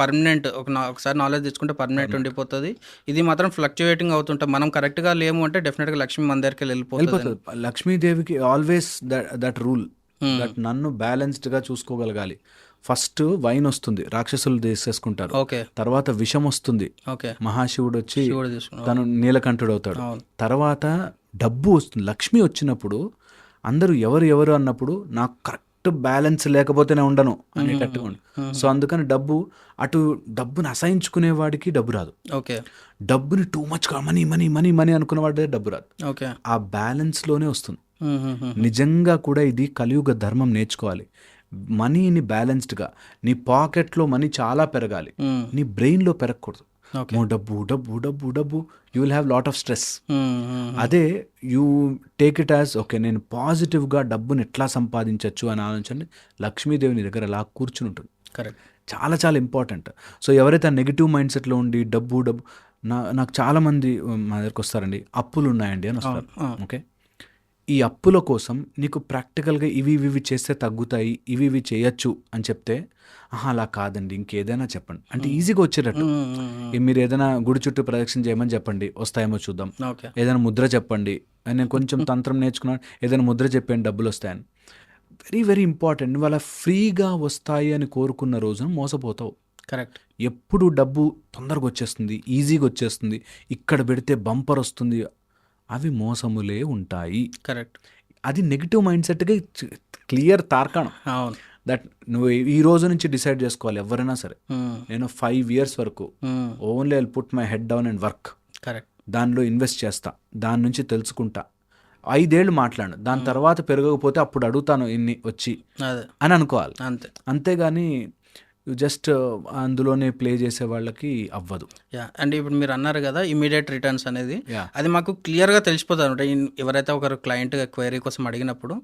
Speaker 3: పర్మనెంట్, ఒకసారి నాలెడ్జ్ తెచ్చుకుంటే పర్మనెంట్ ఉండిపోతుంది. ఇది మాత్రం ఫ్లక్చుయేటింగ్ అవుతుంటుంది. మనం కరెక్ట్గా లేము అంటే డెఫినెట్గా లక్ష్మి మన దగ్గరికి వెళ్ళిపోతుంది.
Speaker 2: లక్ష్మీదేవికి ఆల్వేస్ దట్ రూల్ దట్ నన్ను బ్యాలెన్స్డ్గా చూసుకోగలగాలి. ఫస్ట్ వైన్ వస్తుంది, రాక్షసులు తీసేసుకుంటారు. తర్వాత విషం వస్తుంది, మహాశివుడు వచ్చి తను నీలకంఠుడు అవుతాడు. తర్వాత డబ్బు వస్తుంది. లక్ష్మి వచ్చినప్పుడు అందరూ ఎవరు అన్నప్పుడు నాకు కరెక్ట్ బ్యాలెన్స్ లేకపోతేనే ఉండను అనేటట్టుగా ఉంది. సో అందుకని డబ్బుని అసహించుకునేవాడికి డబ్బు రాదు. డబ్బుని టూ మచ్ మనీ అనుకునేవాడే డబ్బు రాదు. ఆ బ్యాలెన్స్లోనే వస్తుంది. నిజంగా కూడా ఇది కలియుగ ధర్మం. నేర్చుకోవాలి. మనీని బ్యాలెన్స్డ్గా, నీ పాకెట్లో మనీ చాలా పెరగాలి, నీ బ్రెయిన్లో పెరగకూడదు.
Speaker 3: Okay.
Speaker 2: మో డబ్బు డబ్బు డబ్బు డబ్బు, you will have lot of stress. అదే you take it as okay, నేను పాజిటివ్గా డబ్బుని ఎట్లా సంపాదించవచ్చు అని ఆలోచించండి. లక్ష్మీదేవి నీ దగ్గర అలా కూర్చుని ఉంటుంది.
Speaker 3: కరెక్ట్.
Speaker 2: చాలా చాలా ఇంపార్టెంట్. సో ఎవరైతే నెగిటివ్ మైండ్ సెట్లో ఉండి డబ్బు డబ్బు, నాకు చాలామంది మా దగ్గరకు వస్తారండి, అప్పులు ఉన్నాయండి అని వస్తారు. ఓకే, ఈ అప్పుల కోసం నీకు ప్రాక్టికల్గా ఇవి ఇవి చేస్తే తగ్గుతాయి, ఇవి చేయొచ్చు అని చెప్తే, అలా కాదండి ఇంకేదైనా చెప్పండి అంటే ఈజీగా వచ్చేటట్టు. మీరు ఏదైనా గుడి చుట్టూ ప్రదక్షిణ చేయమని చెప్పండి, వస్తాయేమో చూద్దాం.
Speaker 3: ఓకే.
Speaker 2: ఏదైనా ముద్ర చెప్పండి, నేను కొంచెం తంత్రం నేర్చుకున్నాను, ఏదైనా ముద్ర చెప్పండి డబ్బులు వస్తాయని. Very very important. వాళ్ళ ఫ్రీగా వస్తాయి అని కోరుకున్న రోజున మోసపోతావు.
Speaker 3: కరెక్ట్.
Speaker 2: ఎప్పుడు డబ్బు తొందరగా వచ్చేస్తుంది, ఈజీగా వచ్చేస్తుంది, ఇక్కడ పెడితే బంపర్ వస్తుంది, అవి మోసములే ఉంటాయి.
Speaker 3: కరెక్ట్.
Speaker 2: అది నెగిటివ్ మైండ్ సెట్గా క్లియర్ తార్కాణం.
Speaker 3: అవును.
Speaker 2: దట్ నువ్వు ఈ రోజు నుంచి డిసైడ్ చేసుకోవాలి ఎవరైనా సరే, నేను 5 years వరకు only I put my head down and work.
Speaker 3: Correct.
Speaker 2: దానిలో ఇన్వెస్ట్ చేస్తా, దాని నుంచి తెలుసుకుంటా, 5 ఏళ్ళు మాట్లాడు, దాని తర్వాత పెరగకపోతే అప్పుడు అడుగుతాను ఇన్ని వచ్చి
Speaker 3: అదే
Speaker 2: అని అనుకోవాలి.
Speaker 3: అంతే.
Speaker 2: అంతేగాని జస్ట్ అందులోనే ప్లే చేసే వాళ్ళకి అవ్వదు.
Speaker 3: అండ్ ఇప్పుడు మీరు అన్నారు కదా ఇమీడియట్ రిటర్న్స్ అనేది,
Speaker 2: Yeah.
Speaker 3: అది మాకు క్లియర్గా తెలిసిపోతుంది అనమాట. ఎవరైతే ఒకరు క్లయింట్ క్వైరీ కోసం అడిగినప్పుడు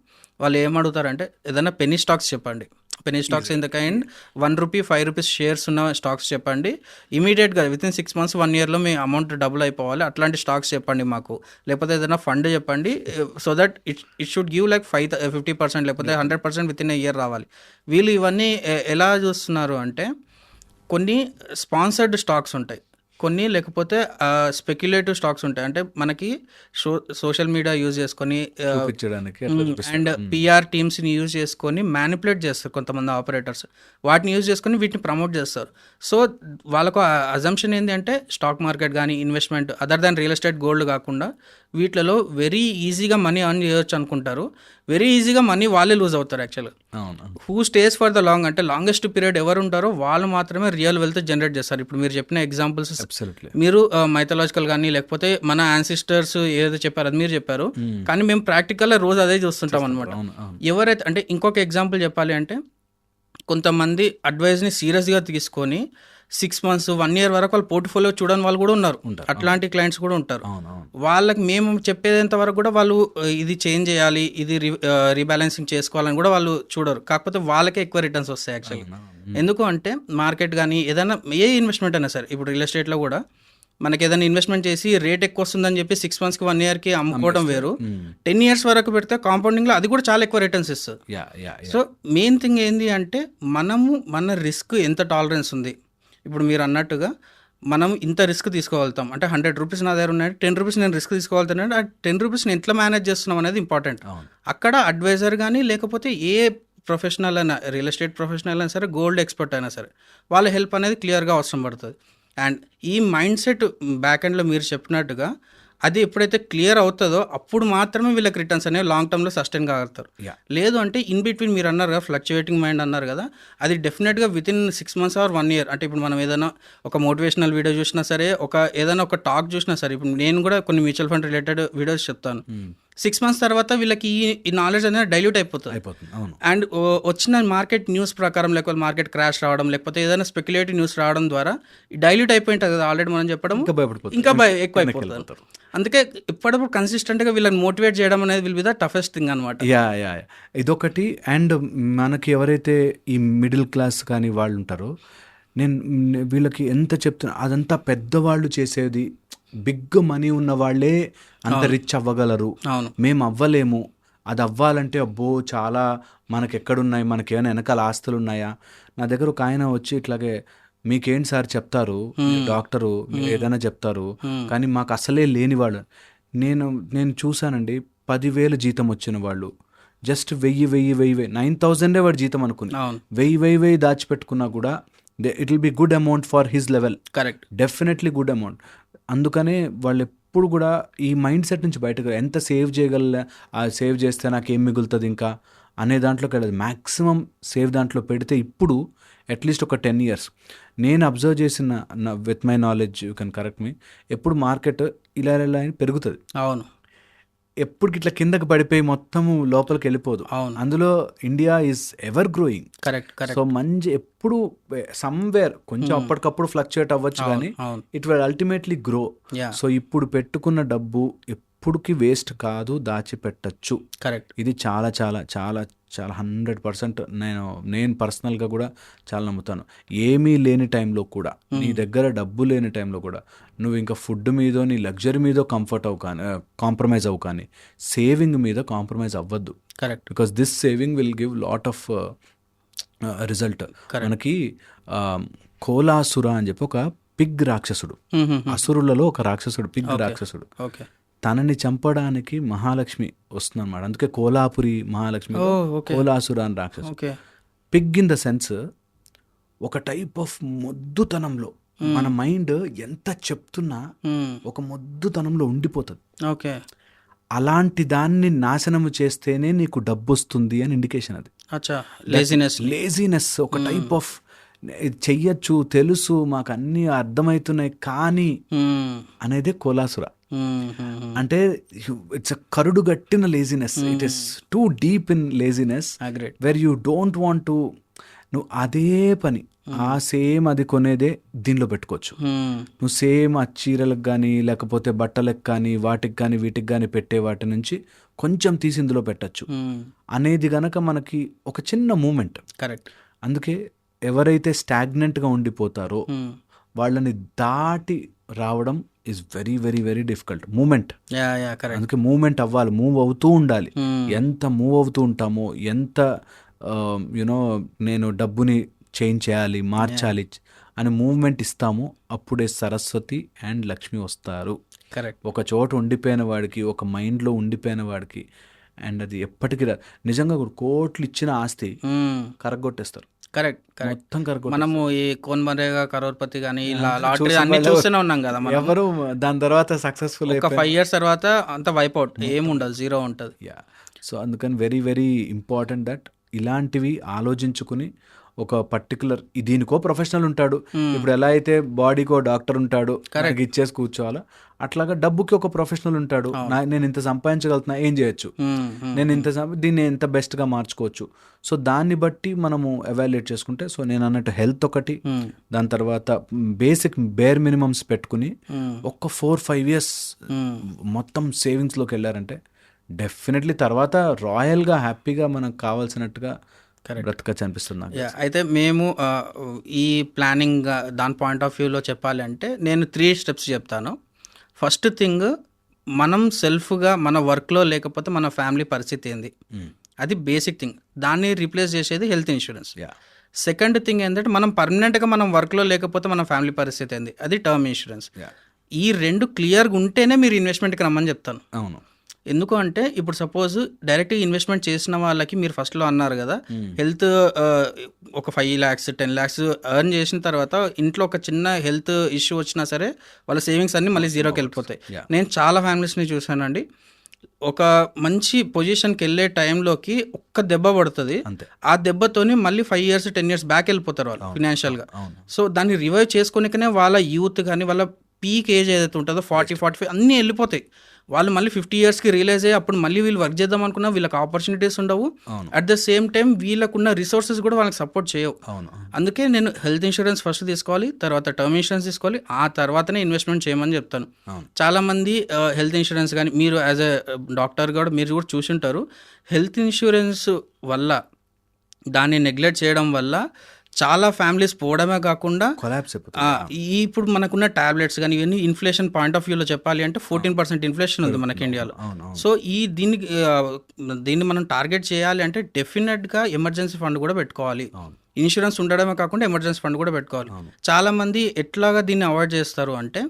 Speaker 3: వాళ్ళు ఏమడుగుతారంటే ఏదైనా పెనీ స్టాక్స్ చెప్పండి, penny stocks in the kind ₹1, ₹5 shares ఉన్న స్టాక్స్ చెప్పండి, ఇమీడియట్గా వితిన్ 6 months 1 yearలో మీ అమౌంట్ డబుల్ అయిపోవాలి, అట్లాంటి స్టాక్స్ చెప్పండి మాకు, లేకపోతే ఏదైనా ఫండ్ చెప్పండి, so that it should give like 50% లేకపోతే 100% వితిన్ ఇయర్ రావాలి. వీళ్ళు ఇవన్నీ ఎలా చూస్తున్నారు అంటే, కొన్ని స్పాన్సర్డ్ స్టాక్స్ ఉంటాయి, కొన్ని లేకపోతే స్పెక్యులేటివ్ స్టాక్స్ ఉంటాయి. అంటే మనకి సోషల్ మీడియా యూజ్ చేసుకొని అండ్ పిఆర్ టీమ్స్ని యూజ్ చేసుకొని మ్యానిపులేట్ చేస్తారు కొంతమంది ఆపరేటర్స్, వాటిని యూజ్ చేసుకొని వీటిని ప్రమోట్ చేస్తారు. సో వాళ్ళకు అజంప్షన్ ఏంటి అంటే స్టాక్ మార్కెట్ కానీ investment other than real estate gold కాకుండా వీటిలో వెరీ ఈజీగా మనీ అర్న్ చేయొచ్చు అనుకుంటారు. వెరీ ఈజీగా మనీ వాళ్ళే లూజ్ అవుతారు. యాక్చువల్గా who stays for the long అంటే లాంగెస్ట్ పీరియడ్ ఎవరు ఉంటారో వాళ్ళు మాత్రమే రియల్ వెల్త్ జనరేట్ చేస్తారు. ఇప్పుడు మీరు చెప్పిన ఎగ్జాంపుల్స్ మీరు మైథలాజికల్ కానీ లేకపోతే మన యాన్సిస్టర్స్ ఏదైతే చెప్పారో అది మీరు చెప్పారు, కానీ మేము ప్రాక్టికల్గా రోజు అదే చూస్తుంటాం అనమాట. ఎవరైతే అంటే ఇంకొక ఎగ్జాంపుల్ చెప్పాలి అంటే, కొంతమంది అడ్వైజ్ని సీరియస్గా తీసుకొని 6 months 1 year వరకు వాళ్ళ పోర్ట్ఫోలియో చూడని వాళ్ళు కూడా ఉన్నారు. అట్లాంటి క్లయింట్స్ కూడా ఉంటారు. వాళ్ళకి మేము చెప్పేంత వరకు కూడా వాళ్ళు ఇది చేంజ్ చేయాలి, ఇది రీబ్యాలెన్సింగ్ చేసుకోవాలని కూడా వాళ్ళు చూడరు. కాకపోతే వాళ్ళకే ఎక్కువ రిటర్న్స్ వస్తాయి యాక్చువల్గా. ఎందుకు అంటే మార్కెట్ కానీ ఏదైనా ఏ ఇన్వెస్ట్మెంట్ అయినా సరే, ఇప్పుడు రియల్ ఎస్టేట్లో కూడా మనకి ఏదైనా ఇన్వెస్ట్మెంట్ చేసి రేట్ ఎక్కువ వస్తుందని చెప్పి 6 monthsకి 1 yearకి అమ్ముకోవడం వేరు, 10 years వరకు పెడితే కాంపౌండింగ్లో అది కూడా చాలా ఎక్కువ రిటర్న్స్ ఇస్తుంది. సో మెయిన్ థింగ్ ఏంటి అంటే మనము మన రిస్క్ ఎంత టాలరెన్స్ ఉంది. ఇప్పుడు మీరు అన్నట్టుగా మనం ఇంత రిస్క్ తీసుకోగలుగుతాం అంటే ₹100 నా దగ్గర ఉన్నాయి, ₹10 నేను రిస్క్ తీసుకోగలుగుతాను, ఆ ₹10 ఎట్లా మేనేజ్ చేస్తున్నాం అనేది ఇంపార్టెంట్. అక్కడ అడ్వైజర్ కానీ లేకపోతే ఏ ప్రొఫెషనల్ అయినా, రియల్ ఎస్టేట్ ప్రొఫెషనల్ అయినా సరే, గోల్డ్ ఎక్స్పర్ట్ అయినా సరే, వాళ్ళ హెల్ప్ అనేది క్లియర్గా అవసరం పడుతుంది. అండ్ ఈ మైండ్ సెట్ బ్యాక్ ఎండ్లో మీరు చెప్పినట్టుగా అది ఎప్పుడైతే క్లియర్ అవుతుందో అప్పుడు మాత్రమే వీళ్ళకి రిటర్న్స్ అనేవి లాంగ్ టర్మ్లో సస్టైన్ కాగలుగుతారు. లేదు అంటే ఇన్ బిట్వీన్ మీరు అన్నారు కదా ఫ్లక్చుయేటింగ్ మైండ్ అన్నారు కదా, అది డెఫినెట్గా వితిన్ 6 months or 1 year అంటే ఇప్పుడు మనం ఏదైనా ఒక మోటివేషనల్ వీడియో చూసినా సరే, ఏదైనా ఒక టాక్ చూసినా సరే, ఇప్పుడు నేను కూడా కొన్ని మ్యూచువల్ ఫండ్ రిలేటెడ్ వీడియోస్ చెప్తాను, 6 months తర్వాత వీళ్ళకి ఈ నాలెడ్జ్ అనేది డైల్యూట్ అయిపోతుంది. అండ్ వచ్చిన మార్కెట్ న్యూస్ ప్రకారం లేకపోతే మార్కెట్ క్రాష్ రావడం లేకపోతే ఏదైనా స్పెక్యులేటివ్ న్యూస్ రావడం ద్వారా డైల్యూట్ అయిపోయి ఉంటుంది కదా ఆల్రెడీ మనం చెప్పడం, ఇంకా ఎక్కువ అయిపోతుంది. అందుకే ఇప్పటిప్పుడు కన్సిస్టెంట్గా వీళ్ళని మోటివేట్ చేయడం అనేది will be the toughest thing అనమాట.
Speaker 2: ఇదొకటి. అండ్ మనకి ఎవరైతే ఈ మిడిల్ క్లాస్ కానీ వాళ్ళు ఉంటారో, నేను వీళ్ళకి ఎంత చెప్తున్నా, అదంతా పెద్దవాళ్ళు చేసేది, బిగ్ మనీ ఉన్న వాళ్ళే అంత రిచ్ అవ్వగలరు, మేము అవ్వలేము. అది అవ్వాలంటే అబ్బో చాలా మనకి ఎక్కడున్నాయి, మనకి ఏమైనా వెనకాల ఆస్తులు ఉన్నాయా. నా దగ్గర ఒక ఆయన వచ్చి ఇట్లాగే, మీకేంటి సార్ చెప్తారు, డాక్టరు ఏదైనా చెప్తారు, కానీ మాకు అసలే లేని వాళ్ళు. నేను చూశానండి, 10,000 జీతం వచ్చిన వాళ్ళు జస్ట్ 1000 9,000 వాడి జీతం అనుకుని 1000 దాచిపెట్టుకున్నా కూడా it will be good amount for his level.
Speaker 3: Correct,
Speaker 2: definitely good amount. అందుకనే వాళ్ళు ఎప్పుడు కూడా ఈ మైండ్ సెట్ నుంచి బయటకు ఎంత సేవ్ చేయగల, సేవ్ చేస్తే నాకేం మిగులుతుంది ఇంకా అనే దాంట్లోకి వెళ్ళదు. మ్యాక్సిమం సేవ్ దాంట్లో పెడితే ఇప్పుడు అట్లీస్ట్ ఒక 10 years నేను అబ్జర్వ్ చేసిన with my knowledge, you can correct me, ఎప్పుడు మార్కెట్ ఇలా పెరుగుతుంది.
Speaker 3: అవును,
Speaker 2: ఎప్పుడు ఇట్లా కిందకి పడిపోయి మొత్తము లోపలికి వెళ్ళిపోదు.
Speaker 3: అవును.
Speaker 2: అందులో India is ever growing.
Speaker 3: Correct.
Speaker 2: So మంచి ఎప్పుడు సమ్వేర్ కొంచెం అప్పటికప్పుడు ఫ్లక్చుయేట్ అవ్వచ్చు, కానీ
Speaker 3: అవును.
Speaker 2: It will ultimately grow.
Speaker 3: Yeah.
Speaker 2: So ఇప్పుడు పెట్టుకున్న డబ్బు ఎప్పుడుకి వేస్ట్ కాదు, దాచిపెట్టచ్చు.
Speaker 3: కరెక్ట్.
Speaker 2: ఇది చాలా చాలా చాలా చాలా 100% నేను పర్సనల్గా కూడా చాలా నమ్ముతాను. ఏమీ లేని టైంలో కూడా, నీ దగ్గర డబ్బు లేని టైంలో కూడా నువ్వు ఇంకా ఫుడ్ మీదో నీ లగ్జరీ మీదో కాంప్రమైజ్ అవ్వు, కానీ సేవింగ్ మీద కాంప్రమైజ్ అవ్వద్దు.
Speaker 3: Correct.
Speaker 2: Because this saving will give lot of result. మనకి కోలాసుర అని చెప్పి ఒక పిగ్ రాక్షసుడు, అసురులలో ఒక రాక్షసుడు, పిగ్ రాక్షసుడు.
Speaker 3: ఓకే.
Speaker 2: తనని చంపడానికి మహాలక్ష్మి వస్తుందన్నమాట. అందుకే కోలాపురి మహాలక్ష్మి, కోలాసుర అని రాక్షసు.
Speaker 3: Okay.
Speaker 2: Pig in the sense ఒక టైప్ ఆఫ్ మొద్దుతనంలో మన మైండ్ ఎంత చెప్తున్నా ఒక మొద్దుతనంలో ఉండిపోతుంది.
Speaker 3: ఓకే.
Speaker 2: అలాంటి దాన్ని నాశనము చేస్తేనే నీకు డబ్బు వస్తుంది అని ఇండికేషన్. అది
Speaker 3: అచ్చా.
Speaker 2: లేజినెస్ ఒక టైప్ ఆఫ్ చెయ్యొచ్చు, తెలుసు, మాకు అన్నీ అర్థమవుతున్నాయి కానీ అనేదే కోలాసుర. అంటే ఇట్స్ అ కరుడు గట్టిన laziness. It is too deep in laziness where you don't want to. నువ్వు అదే పని సేమ్ అది కొనేదే దీనిలో పెట్టుకోవచ్చు. నువ్వు సేమ్ ఆ చీరలకు కానీ లేకపోతే బట్టలకు కానీ వాటికి కానీ వీటికి కానీ పెట్టే వాటి నుంచి కొంచెం తీసి ఇందులో పెట్టచ్చు అనేది గనక మనకి ఒక చిన్న మూమెంట్.
Speaker 3: కరెక్ట్.
Speaker 2: అందుకే ఎవరైతే స్టాగ్నెంట్గా ఉండిపోతారో వాళ్ళని దాటి రావడం is very very very difficult. Moment. అందుకే మూమెంట్ అవ్వాలి, మూవ్ అవుతూ ఉండాలి. ఎంత మూవ్ అవుతూ ఉంటామో, ఎంత యునో నేను డబ్బుని చేంజ్ చేయాలి, మార్చాలి అని మూవ్మెంట్ ఇస్తామో అప్పుడే సరస్వతి అండ్ లక్ష్మి వస్తారు.
Speaker 3: కరెక్ట్.
Speaker 2: ఒక చోట ఉండిపోయిన వాడికి, ఒక మైండ్లో ఉండిపోయిన వాడికి, అండ్ అది ఎప్పటికీ నిజంగా కోట్లు ఇచ్చిన ఆస్తి కరగొట్టేస్తారు.
Speaker 3: కరెక్ట్.
Speaker 2: మొత్తం కరగొట్ట.
Speaker 3: మనము ఈ కోన్మరేగా కరోర్పతి కానీ లాటరీ అన్ని చూస్తూనే ఉన్నాం కదా.
Speaker 2: ఎవరు దాని తర్వాత సక్సెస్ఫుల్
Speaker 3: ఒక 5 years తర్వాత అంత వైప్ అవుట్, ఏముండదు, జీరో ఉంటుంది.
Speaker 2: సో అందుకని వెరీ వెరీ ఇంపార్టెంట్ దట్ ఇలాంటివి ఆలోచించుకుని ఒక పర్టికులర్ దీనికో ప్రొఫెషనల్ ఉంటాడు. ఇప్పుడు ఎలా అయితే బాడీకో డాక్టర్ ఉంటాడు, ఇచ్చేసి కూర్చోవాలా, అట్లాగా డబ్బుకి ఒక ప్రొఫెషనల్ ఉంటాడు. నేను ఇంత సంపాదించగలుగుతున్నా, ఏం చేయొచ్చు, నేను దీన్ని ఎంత బెస్ట్గా మార్చుకోవచ్చు. సో దాన్ని బట్టి మనము ఎవాల్యుయేట్ చేసుకుంటే, సో నేను అన్నట్టు హెల్త్ ఒకటి, దాని తర్వాత బేసిక్ బేర్ మినిమమ్స్ పెట్టుకుని ఒక 4-5 years మొత్తం సేవింగ్స్లోకి వెళ్ళారంటే డెఫినెట్లీ తర్వాత రాయల్గా హ్యాపీగా మనకు కావాల్సినట్టుగా బ్రతకచ్చు అనిపిస్తుంది.
Speaker 3: అయితే మేము ఈ ప్లానింగ్ దాని పాయింట్ ఆఫ్ వ్యూలో చెప్పాలి అంటే నేను 3 steps చెప్తాను. ఫస్ట్ థింగ్, మనం సెల్ఫ్గా మన వర్క్లో లేకపోతే మన ఫ్యామిలీ పరిస్థితి ఏంది, అది బేసిక్ థింగ్. దాన్ని రీప్లేస్ చేసేది హెల్త్ ఇన్సూరెన్స్. సెకండ్ థింగ్ ఏంటంటే మనం పర్మనెంట్గా మనం వర్క్లో లేకపోతే మన ఫ్యామిలీ పరిస్థితి ఏంది, అది టర్మ్ ఇన్సూరెన్స్. ఈ 2 క్లియర్గా ఉంటేనే మీరు ఇన్వెస్ట్మెంట్కి రమ్మని చెప్తాను.
Speaker 2: అవును.
Speaker 3: ఎందుకు అంటే ఇప్పుడు సపోజ్ డైరెక్ట్గా ఇన్వెస్ట్మెంట్ చేసిన వాళ్ళకి మీరు ఫస్ట్లో అన్నారు కదా, హెల్త్ ఒక 5 lakhs 10 lakhs ఎర్న్ చేసిన తర్వాత ఇంట్లో ఒక చిన్న హెల్త్ ఇష్యూ వచ్చినా సరే వాళ్ళ సేవింగ్స్ అన్నీ మళ్ళీ జీరోకి వెళ్ళిపోతాయి. నేను చాలా ఫ్యామిలీస్ని చూసానండి, ఒక మంచి పొజిషన్కి వెళ్ళే టైంలోకి ఒక్క దెబ్బ పడుతుంది, ఆ దెబ్బతోని మళ్ళీ 5 years 10 years బ్యాక్ వెళ్ళిపోతారు వాళ్ళు ఫినాన్షియల్గా. సో దాన్ని రివైవ్ చేసుకోనికనే వాళ్ళ యూత్ కానీ వాళ్ళ పీక్ ఏజ్ ఏదైతే ఉంటుందో 40-45 అన్నీ వెళ్ళిపోతాయి. వాళ్ళు మళ్ళీ 50 yearsకి రియలైజ్ అయ్యి అప్పుడు మళ్ళీ వీళ్ళు వర్క్ చేద్దాం అనుకున్నా వీళ్ళకి ఆపర్చునిటీస్ ఉండవు. అట్ ద సేమ్ టైం వీళ్ళకున్న రిసోర్సెస్ కూడా వాళ్ళకి సపోర్ట్ చేయవు. అందుకే నేను హెల్త్ ఇన్సూరెన్స్ ఫస్ట్ తీసుకోవాలి, తర్వాత టర్మ్ ఇన్సూరెన్స్ తీసుకోవాలి, ఆ తర్వాతనే ఇన్వెస్ట్మెంట్ చేయమని చెప్తాను. చాలామంది హెల్త్ ఇన్సూరెన్స్ కానీ మీరు యాజ్ ఎ డాక్టర్ కూడా మీరు కూడా చూసుంటారు, హెల్త్ ఇన్సూరెన్స్ వల్ల దాన్ని నెగ్లెక్ట్ చేయడం వల్ల చాలా ఫ్యామిలీస్ పోవడమే కాకుండా ఇప్పుడు మనకున్న టాబ్లెట్స్ కానీ ఇవన్నీ ఇన్ఫ్లేషన్ పాయింట్ ఆఫ్ వ్యూలో చెప్పాలి అంటే 14% ఇన్ఫ్లేషన్ ఉంది మనకి ఇండియాలో. సో దీన్ని మనం టార్గెట్ చేయాలి అంటే డెఫినెట్గా ఎమర్జెన్సీ ఫండ్ కూడా పెట్టుకోవాలి. ఇన్సూరెన్స్ ఉండడమే కాకుండా ఎమర్జెన్సీ ఫండ్ కూడా పెట్టుకోవాలి. చాలామంది ఎట్లాగా దీన్ని అవాయిడ్ చేస్తారు అంటే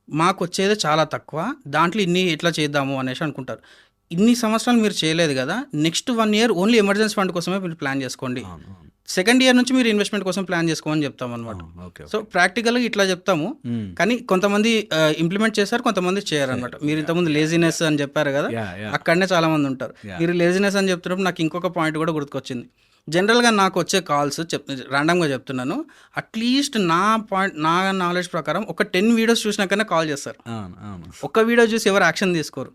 Speaker 3: మాకు వచ్చేదే చాలా తక్కువ, దాంట్లో ఎట్లా చేద్దాము అనేసి అనుకుంటారు. ఇన్ని సంవత్సరాలు మీరు చేయలేదు కదా, next 1 year only emergency fund కోసమే మీరు ప్లాన్ చేసుకోండి, సెకండ్ ఇయర్ నుంచి మీరు ఇన్వెస్ట్మెంట్ కోసం ప్లాన్ చేసుకోమని చెప్తాం అనమాట. సో ప్రాక్టికల్గా ఇట్లా చెప్తాము, కానీ కొంతమంది ఇంప్లిమెంట్ చేస్తారు, కొంతమంది చేయరు అనమాట. మీరు ఇంతకుముందు లేజినెస్ అని చెప్పారు కదా, అక్కడనే చాలా మంది ఉంటారు. మీరు లేజినెస్ అని చెప్తున్నప్పుడు నాకు ఇంకొక పాయింట్ కూడా గుర్తుకొచ్చింది. జనరల్గా నాకు వచ్చే కాల్స్ ర్యాండమ్గా చెప్తున్నాను, అట్లీస్ట్ నా నాలెడ్జ్ ప్రకారం ఒక 10 వీడియోస్ చూసినాకనే కాల్ చేస్తారు. ఒక వీడియో చూసి ఎవరు యాక్షన్ తీసుకోరు.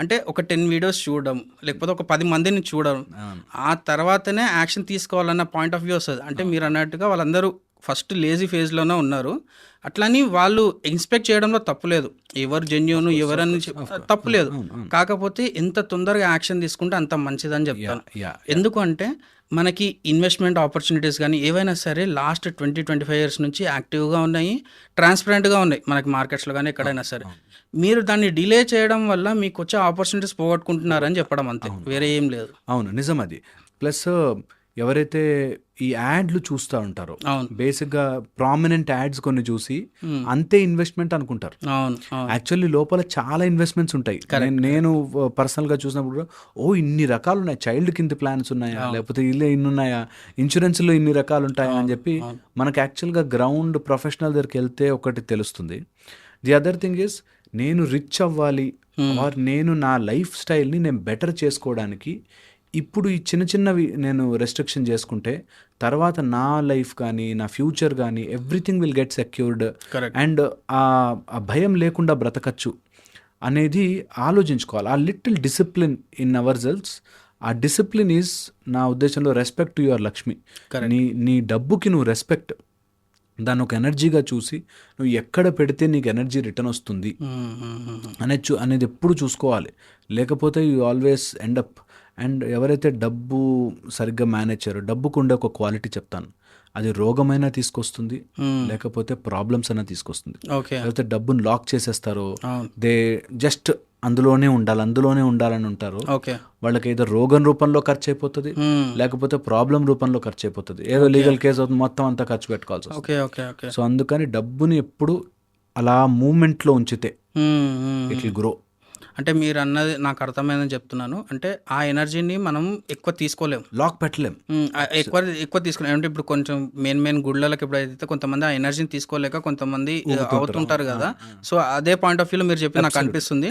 Speaker 3: అంటే ఒక 10 వీడియోస్ చూడడం, లేకపోతే ఒక 10 మందిని చూడడం, ఆ తర్వాతనే యాక్షన్ తీసుకోవాలన్న పాయింట్ ఆఫ్ వ్యూ వస్తుంది. అంటే మీరు అన్నట్టుగా వాళ్ళందరూ ఫస్ట్ లేజీ ఫేజ్లోనే ఉన్నారు. అట్లని వాళ్ళు ఎక్స్పెక్ట్ చేయడంలో తప్పులేదు, ఎవరు జెన్యూన్ ఎవరని తప్పులేదు. కాకపోతే ఎంత తొందరగా యాక్షన్ తీసుకుంటే అంత మంచిదని చెప్తాను. ఎందుకంటే మనకి ఇన్వెస్ట్మెంట్ ఆపర్చునిటీస్ కానీ ఏవైనా సరే లాస్ట్ 20-25 ఇయర్స్ నుంచి యాక్టివ్గా ఉన్నాయి, ట్రాన్స్పరెంట్గా ఉన్నాయి మనకి మార్కెట్స్లో కానీ ఎక్కడైనా సరే. మీరు దాన్ని డిలే చేయడం వల్ల మీకు వచ్చే ఆపర్చునిటీస్ పోగొట్టుకుంటున్నారని చెప్పడం అంతే, వేరే ఏం లేదు.
Speaker 2: అవును, నిజం అది. ప్లస్ ఎవరైతే ఈ యాడ్లు చూస్తూ ఉంటారో బేసిక్గా ప్రామినెంట్ యాడ్స్ కొన్ని చూసి అంతే ఇన్వెస్ట్మెంట్ అనుకుంటారు. యాక్చువల్లీ లోపల చాలా ఇన్వెస్ట్మెంట్స్ ఉంటాయి. నేను పర్సనల్గా చూసినప్పుడు ఇన్ని రకాలు ఉన్నాయి, చైల్డ్ కింద ప్లాన్స్ ఉన్నాయా, లేకపోతే ఇల్లు ఇన్ని ఉన్నాయా, ఇన్సూరెన్స్లో ఇన్ని రకాలు ఉంటాయా అని చెప్పి మనకు యాక్చువల్గా గ్రౌండ్ ప్రొఫెషనల్ దగ్గరికి వెళ్తే ఒకటి తెలుస్తుంది. ది అదర్ థింగ్ ఇస్, నేను రిచ్ అవ్వాలి ఆర్ నేను నా లైఫ్ స్టైల్ని నేను బెటర్ చేసుకోవడానికి ఇప్పుడు ఈ చిన్న చిన్నవి నేను రెస్ట్రిక్షన్ చేసుకుంటే తర్వాత నా లైఫ్ కానీ నా ఫ్యూచర్ కానీ everything will get secured and ఆ భయం లేకుండా బ్రతకచ్చు అనేది ఆలోచించుకోవాలి. ఆ little discipline in our cells, ఆ డిసిప్లిన్ ఈజ్ నా ఉద్దేశంలో రెస్పెక్ట్ టు యువర్ లక్ష్మి. నీ డబ్బుకి నువ్వు రెస్పెక్ట్, దాన్ని ఒక ఎనర్జీగా చూసి నువ్వు ఎక్కడ పెడితే నీకు ఎనర్జీ రిటర్న్ వస్తుంది అనేది ఎప్పుడు చూసుకోవాలి. లేకపోతే you always end up. And ఎవరైతే డబ్బు సరిగ్గా మేనేజ్ చేయరో, డబ్బుకు ఉండే ఒక క్వాలిటీ చెప్తాను, అది రోగమైనా తీసుకొస్తుంది, లేకపోతే ప్రాబ్లమ్స్ అయినా తీసుకొస్తుంది. లేకపోతే డబ్బును లాక్ చేసేస్తారో, దే జస్ట్ అందులోనే ఉండాలని ఉంటారు. వాళ్ళకి ఏదో రోగం రూపంలో ఖర్చు అయిపోతుంది, లేకపోతే ప్రాబ్లం రూపంలో ఖర్చు అయిపోతుంది, ఏదో లీగల్ కేసు అవుతుంది, మొత్తం అంతా ఖర్చు పెట్టుకోవాల్సి వస్తుంది. సో అందుకని డబ్బుని ఎప్పుడు అలా మూమెంట్లో ఉంచితే ఇట్ విల్ గ్రో.
Speaker 3: అంటే మీరు అన్నది నాకు అర్థమైందని చెప్తున్నాను. అంటే ఆ ఎనర్జీని మనం ఎక్కువ తీసుకోలేము,
Speaker 2: లాక్ పెట్టలేము,
Speaker 3: ఎక్కువ తీసుకోలేము. అంటే ఇప్పుడు కొంచెం మెయిన్ గుళ్ళకి ఎప్పుడైతే కొంతమంది ఆ ఎనర్జీని తీసుకోలేక కొంతమంది అవుతుంటారు కదా. సో అదే పాయింట్ ఆఫ్ వ్యూలో మీరు చెప్పి నాకు అనిపిస్తుంది,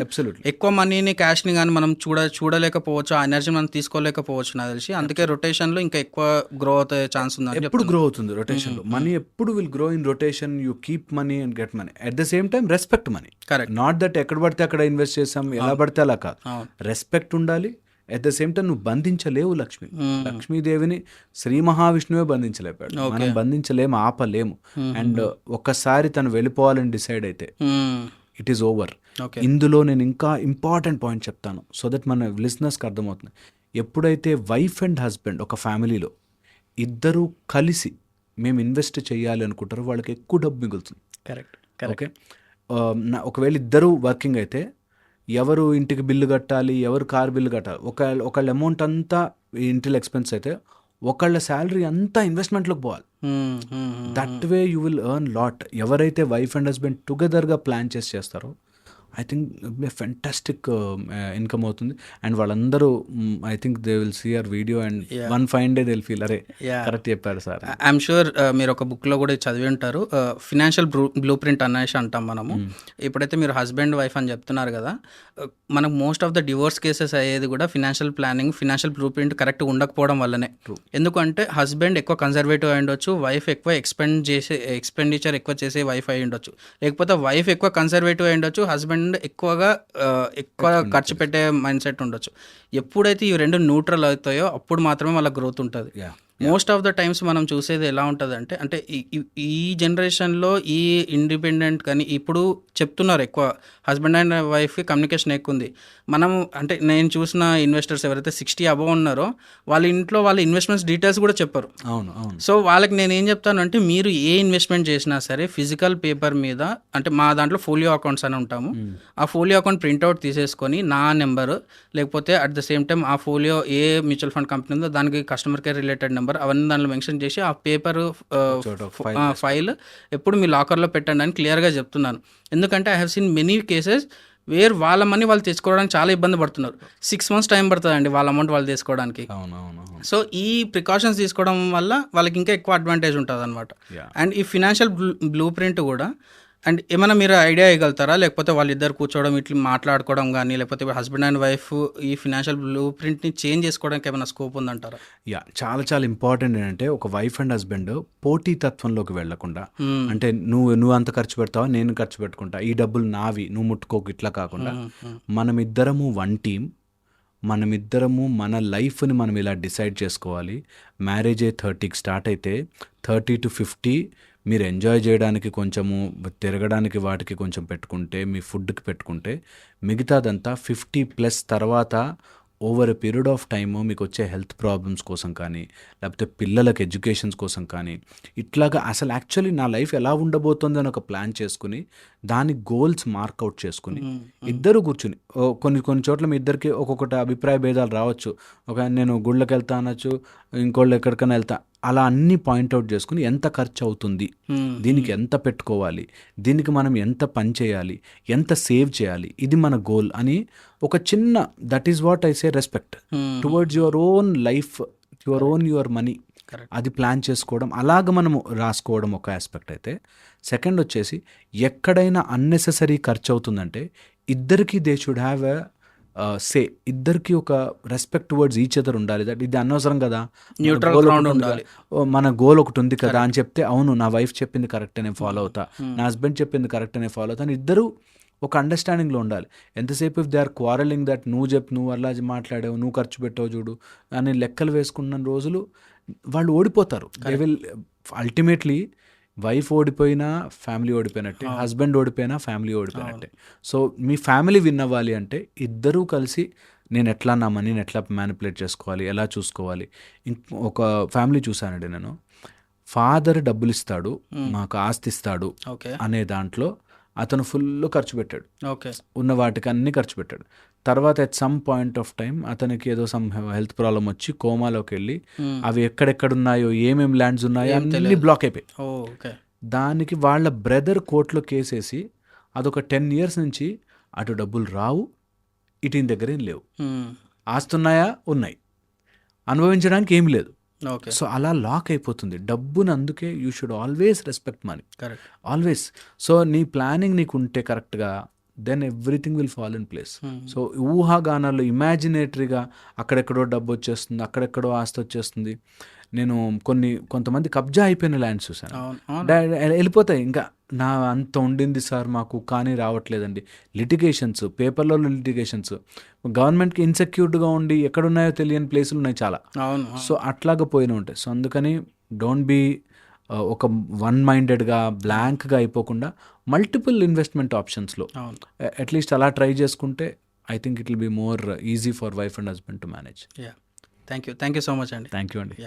Speaker 3: ఎక్కువ మనీని క్యాష్ని కానీ మనం చూడలేకపోవచ్చు, ఆ ఎనర్జీ మనం తీసుకోలేకపోవచ్చు నాకు తెలిసి. అందుకే రొటేషన్లో ఇంకా ఎక్కువ గ్రో అవుతే ఛాన్స్ ఉంది.
Speaker 2: ఎప్పుడు గ్రో అవుతుంది రొటేషన్లో, మనీ ఎప్పుడు will grow in rotation. You keep money and get money, at the same time respect money.
Speaker 3: Correct.
Speaker 2: Not that ఎక్కడ పడితే అక్కడ ఇన్వెస్ట్ చేసాం, ఎలా పడితే అలా కాదు. రెస్పెక్ట్ ఉండాలి. అట్ ద సేమ్ టైం నువ్వు బంధించలేవు లక్ష్మీదేవిని శ్రీ మహావిష్ణువే బంధించలేపాడు, మనం బంధించలేము, ఆపలేము. అండ్ ఒక్కసారి తను వెళ్ళిపోవాలని డిసైడ్ అయితే ఇట్ ఈస్ ఓవర్. ఇందులో నేను ఇంకా ఇంపార్టెంట్ పాయింట్ చెప్తాను, సో దట్ మన లిసనర్స్కి అర్థమవుతుంది. ఎప్పుడైతే వైఫ్ అండ్ హస్బెండ్ ఒక ఫ్యామిలీలో ఇద్దరూ కలిసి మేము ఇన్వెస్ట్ చేయాలి అనుకుంటారో వాళ్ళకి ఎక్కువ డబ్బు మిగులుతుంది.
Speaker 3: కరెక్ట్.
Speaker 2: ఓకే, ఒకవేళ ఇద్దరు వర్కింగ్ అయితే ఎవరు ఇంటికి బిల్లు కట్టాలి, ఎవరు కార్ బిల్లు కట్టాలి, ఒకళ్ళ అమౌంట్ అంతా ఇంటిలో ఎక్స్పెన్స్ అయితే ఒకళ్ళ శాలరీ అంతా ఇన్వెస్ట్మెంట్లోకి పోవాలి. That way you will earn lot. ఎవరైతే వైఫ్ అండ్ హస్బెండ్ టుగెదర్గా ప్లాన్ చేస్తారో ఐ థింక్ ఫెంటాస్టిక్ ఇన్కమ్ అవుతుంది. అండ్ వాళ్ళందరూ I think they will see our video and one fine day they will feel అరే కరెక్ట్ చెప్పారు సార్.
Speaker 3: ఐఎమ్ షూర్ మీరు ఒక బుక్లో కూడా చదివి ఉంటారు, ఫినాన్షియల్ బ్లూ ప్రింట్ అనేసి అంటాం మనము. ఇప్పుడైతే మీరు హస్బెండ్ వైఫ్ అని చెప్తున్నారు కదా, మనకు most of the divorce cases అయ్యేది కూడా financial planning, financial blue print correct ఉండకపోవడం వల్లనే. ఎందుకంటే హస్బెండ్ ఎక్కువ కన్జర్వేటివ్ అయి ఉండొచ్చు, వైఫ్ ఎక్కువ ఎక్స్పెండిచర్ ఎక్కువ చేసే వైఫ్ అయి ఉండొచ్చు, లేకపోతే వైఫ్ ఎక్కువ కన్జర్వేటివ్ అయి ఉండొచ్చు, హస్బెండ్ ఎక్కువ ఖర్చు పెట్టే మైండ్ సెట్ ఉండొచ్చు. ఎప్పుడైతే ఈ రెండు న్యూట్రల్ అవుతాయో అప్పుడు మాత్రమే వాళ్ళ గ్రోత్ ఉంటుంది. మోస్ట్ ఆఫ్ ద టైమ్స్ మనం చూసేది ఎలా ఉంటుంది అంటే ఈ జనరేషన్లో ఈ ఇండిపెండెంట్ కానీ ఇప్పుడు చెప్తున్నారు ఎక్కువ హస్బెండ్ అండ్ వైఫ్కి కమ్యూనికేషన్ ఎక్కువ ఉంది. మనం అంటే నేను చూసిన ఇన్వెస్టర్స్ ఎవరైతే 60 అబవ్ ఉన్నారో వాళ్ళ ఇంట్లో వాళ్ళ ఇన్వెస్ట్మెంట్స్ డీటెయిల్స్ కూడా చెప్పరు. సో వాళ్ళకి నేను ఏం చెప్తాను అంటే, మీరు ఏ ఇన్వెస్ట్మెంట్ చేసినా సరే ఫిజికల్ పేపర్ మీద, అంటే మా దాంట్లో ఫోలియో అకౌంట్స్ అని ఉంటాము, ఆ ఫోలియో అకౌంట్ ప్రింట్అవుట్ తీసేసుకొని నా నెంబర్, లేకపోతే అట్ ద సేమ్ టైం ఆ ఫోలియో ఏ మ్యూచువల్ ఫండ్ కంపెనీ ఉందో దానికి కస్టమర్ కేర్ రిలేటెడ్ నెంబర్ అవన్నీ దాంట్లో మెన్షన్ చేసి ఆ పేపర్ ఫైల్ ఎప్పుడు మీ లాకర్లో పెట్టండి అని క్లియర్గా చెప్తున్నాను. ఎందుకంటే I have seen many cases where వాళ్ళ మనీ వాళ్ళు తెచ్చుకోవడానికి చాలా ఇబ్బంది పడుతున్నారు. 6 months టైం పడుతుందండి వాళ్ళ అమౌంట్ వాళ్ళు తీసుకోవడానికి. సో ఈ ప్రికాషన్స్ తీసుకోవడం వల్ల వాళ్ళకి ఇంకా ఎక్కువ అడ్వాంటేజ్ ఉంటుంది అనమాట. అండ్ ఈ ఫినాన్షియల్ బ్లూ ప్రింట్ కూడా అండ్ ఏమైనా మీరు ఐడియా ఇవ్వగలుగుతారా, లేకపోతే వాళ్ళిద్దరు కూర్చోవడం ఇట్లా మాట్లాడుకోవడం కానీ, లేకపోతే హస్బెండ్ అండ్ వైఫ్ ఈ ఫినాన్షియల్ బ్లూ ప్రింట్ని చేంజ్ చేసుకోవడానికి ఏమైనా స్కోప్ ఉందంటారా?
Speaker 2: యా, చాలా చాలా ఇంపార్టెంట్ ఏంటంటే ఒక వైఫ్ అండ్ హస్బెండ్ పోటీతత్వంలోకి వెళ్లకుండా, అంటే నువ్వు అంత ఖర్చు పెడతావా, నేను ఖర్చు పెట్టుకుంటా, ఈ డబ్బులు నావి నువ్వు ముట్టుకోకు, ఇట్లా కాకుండా మనమిద్దరము వన్ టీమ్, మనమిద్దరము మన లైఫ్ని మనం ఇలా డిసైడ్ చేసుకోవాలి. మ్యారేజ్ 30కి స్టార్ట్ అయితే 30 to 50 మీరు ఎంజాయ్ చేయడానికి కొంచెము, తిరగడానికి వాటికి కొంచెం పెట్టుకుంటే, మీ ఫుడ్కి పెట్టుకుంటే, మిగతాదంతా 50+ తర్వాత over a period of time మీకు వచ్చే హెల్త్ ప్రాబ్లమ్స్ కోసం కానీ, లేకపోతే పిల్లలకి ఎడ్యుకేషన్స్ కోసం కానీ, ఇట్లాగా అసలు యాక్చువల్లీ నా లైఫ్ ఎలా ఉండబోతుంది అని ఒక ప్లాన్ చేసుకుని దాని గోల్స్ మార్కౌట్ చేసుకుని ఇద్దరు కూర్చుని, కొన్ని చోట్ల మీ ఇద్దరికి ఒక్కొక్కటి అభిప్రాయ భేదాలు రావచ్చు. నేను గుళ్ళకి వెళ్తా అనొచ్చు, ఇంకోళ్ళు ఎక్కడికైనా వెళ్తా, అలా అన్ని పాయింట్అవుట్ చేసుకుని ఎంత ఖర్చు అవుతుంది, దీనికి ఎంత పెట్టుకోవాలి, దీనికి మనం ఎంత పని చేయాలి, ఎంత సేవ్ చేయాలి, ఇది మన గోల్ అని ఒక చిన్న, that is what I say respect towards your own life, your money, అది ప్లాన్ చేసుకోవడం, అలాగ మనము రాసుకోవడం ఒక ఆస్పెక్ట్ అయితే. సెకండ్ వచ్చేసి ఎక్కడైనా అన్నెసెసరీ ఖర్చు అవుతుందంటే ఇద్దరికి దే షుడ్ హ్యావ్ ఎ సే, ఇద్దరికి ఒక రెస్పెక్ట్ టువర్డ్స్ ఈచ్ అదర్ ఉండాలి. దట్ ఇది అనవసరం కదా,
Speaker 3: న్యూట్రల్ గ్రౌండ్ ఉండాలి,
Speaker 2: మన గోల్ ఒకటి ఉంది కదా అని చెప్తే, అవును నా వైఫ్ చెప్పింది కరెక్ట్ నేను ఫాలో అవుతా, నా హస్బెండ్ చెప్పింది కరెక్ట్ నేను ఫాలో అవుతా అని ఇద్దరు ఒక అండర్స్టాండింగ్లో ఉండాలి. ఎంతసేపు if they are quarrelling that నువ్వు అలా మాట్లాడావు, నువ్వు ఖర్చు పెట్టావు చూడు అని లెక్కలు వేసుకున్న రోజులు వాళ్ళు ఓడిపోతారు. దే విల్ అల్టిమేట్లీ, వైఫ్ ఓడిపోయినా ఫ్యామిలీ ఓడిపోయినట్టే, హస్బెండ్ ఓడిపోయినా ఫ్యామిలీ ఓడిపోయినట్టే. సో మీ ఫ్యామిలీ విన్ అవ్వాలి అంటే ఇద్దరూ కలిసి నేను ఎట్లా నా మనీని ఎట్లా మ్యానిపులేట్ చేసుకోవాలి, ఎలా చూసుకోవాలి. ఒక ఫ్యామిలీ చూశానండి నేను, ఫాదర్ డబ్బులు ఇస్తాడు, మాకు ఆస్తి ఇస్తాడు అనే దాంట్లో అతను ఫుల్ ఖర్చు పెట్టాడు, ఉన్న వాటికి అన్ని ఖర్చు పెట్టాడు. తర్వాత at some point of time అతనికి ఏదో సమ్ హెల్త్ ప్రాబ్లం వచ్చి కోమాలోకి వెళ్ళి అవి ఎక్కడెక్కడున్నాయో, ఏమేమి ల్యాండ్స్ ఉన్నాయో అన్ని బ్లాక్ అయిపోయాయి. దానికి వాళ్ళ బ్రదర్ కోర్టులో కేసేసి అదొక 10 years నుంచి అటు డబ్బులు రావు, ఇటు దగ్గర ఏం లేవు, ఆస్తున్నాయా ఉన్నాయి, అనుభవించడానికి ఏం లేదు. సో అలా లాక్ అయిపోతుంది డబ్బుని. అందుకే you should always respect money, always. So నీ ప్లానింగ్ నీకు ఉంటే కరెక్ట్గా, then everything will fall in place. So ఊహాగానాల్లో ఇమాజినేటరీగా అక్కడెక్కడో డబ్బు వచ్చేస్తుంది, అక్కడెక్కడో ఆస్తి వచ్చేస్తుంది. నేను కొంతమంది కబ్జా అయిపోయిన ల్యాండ్స్ చూసాను, వెళ్ళిపోతాయి. ఇంకా నా అంత ఉండింది సార్ మాకు, కానీ రావట్లేదండి. లిటిగేషన్స్, పేపర్లో లిటిగేషన్స్, గవర్నమెంట్కి ఇన్సెక్యూర్డ్గా ఉండి ఎక్కడున్నాయో తెలియని ప్లేసులు ఉన్నాయి చాలా. సో అట్లాగా పోయిన ఉంటాయి. సో అందుకని డోంట్ బీ ఒక వన్ మైండెడ్గా బ్లాంక్గా అయిపోకుండా మల్టిపుల్ ఇన్వెస్ట్మెంట్ ఆప్షన్స్లో అట్లీస్ట్ అలా ట్రై చేసుకుంటే I think it will be more easy for wife and husband to manage.
Speaker 3: Thank you so much అండి.
Speaker 2: థ్యాంక్ యూ అండి.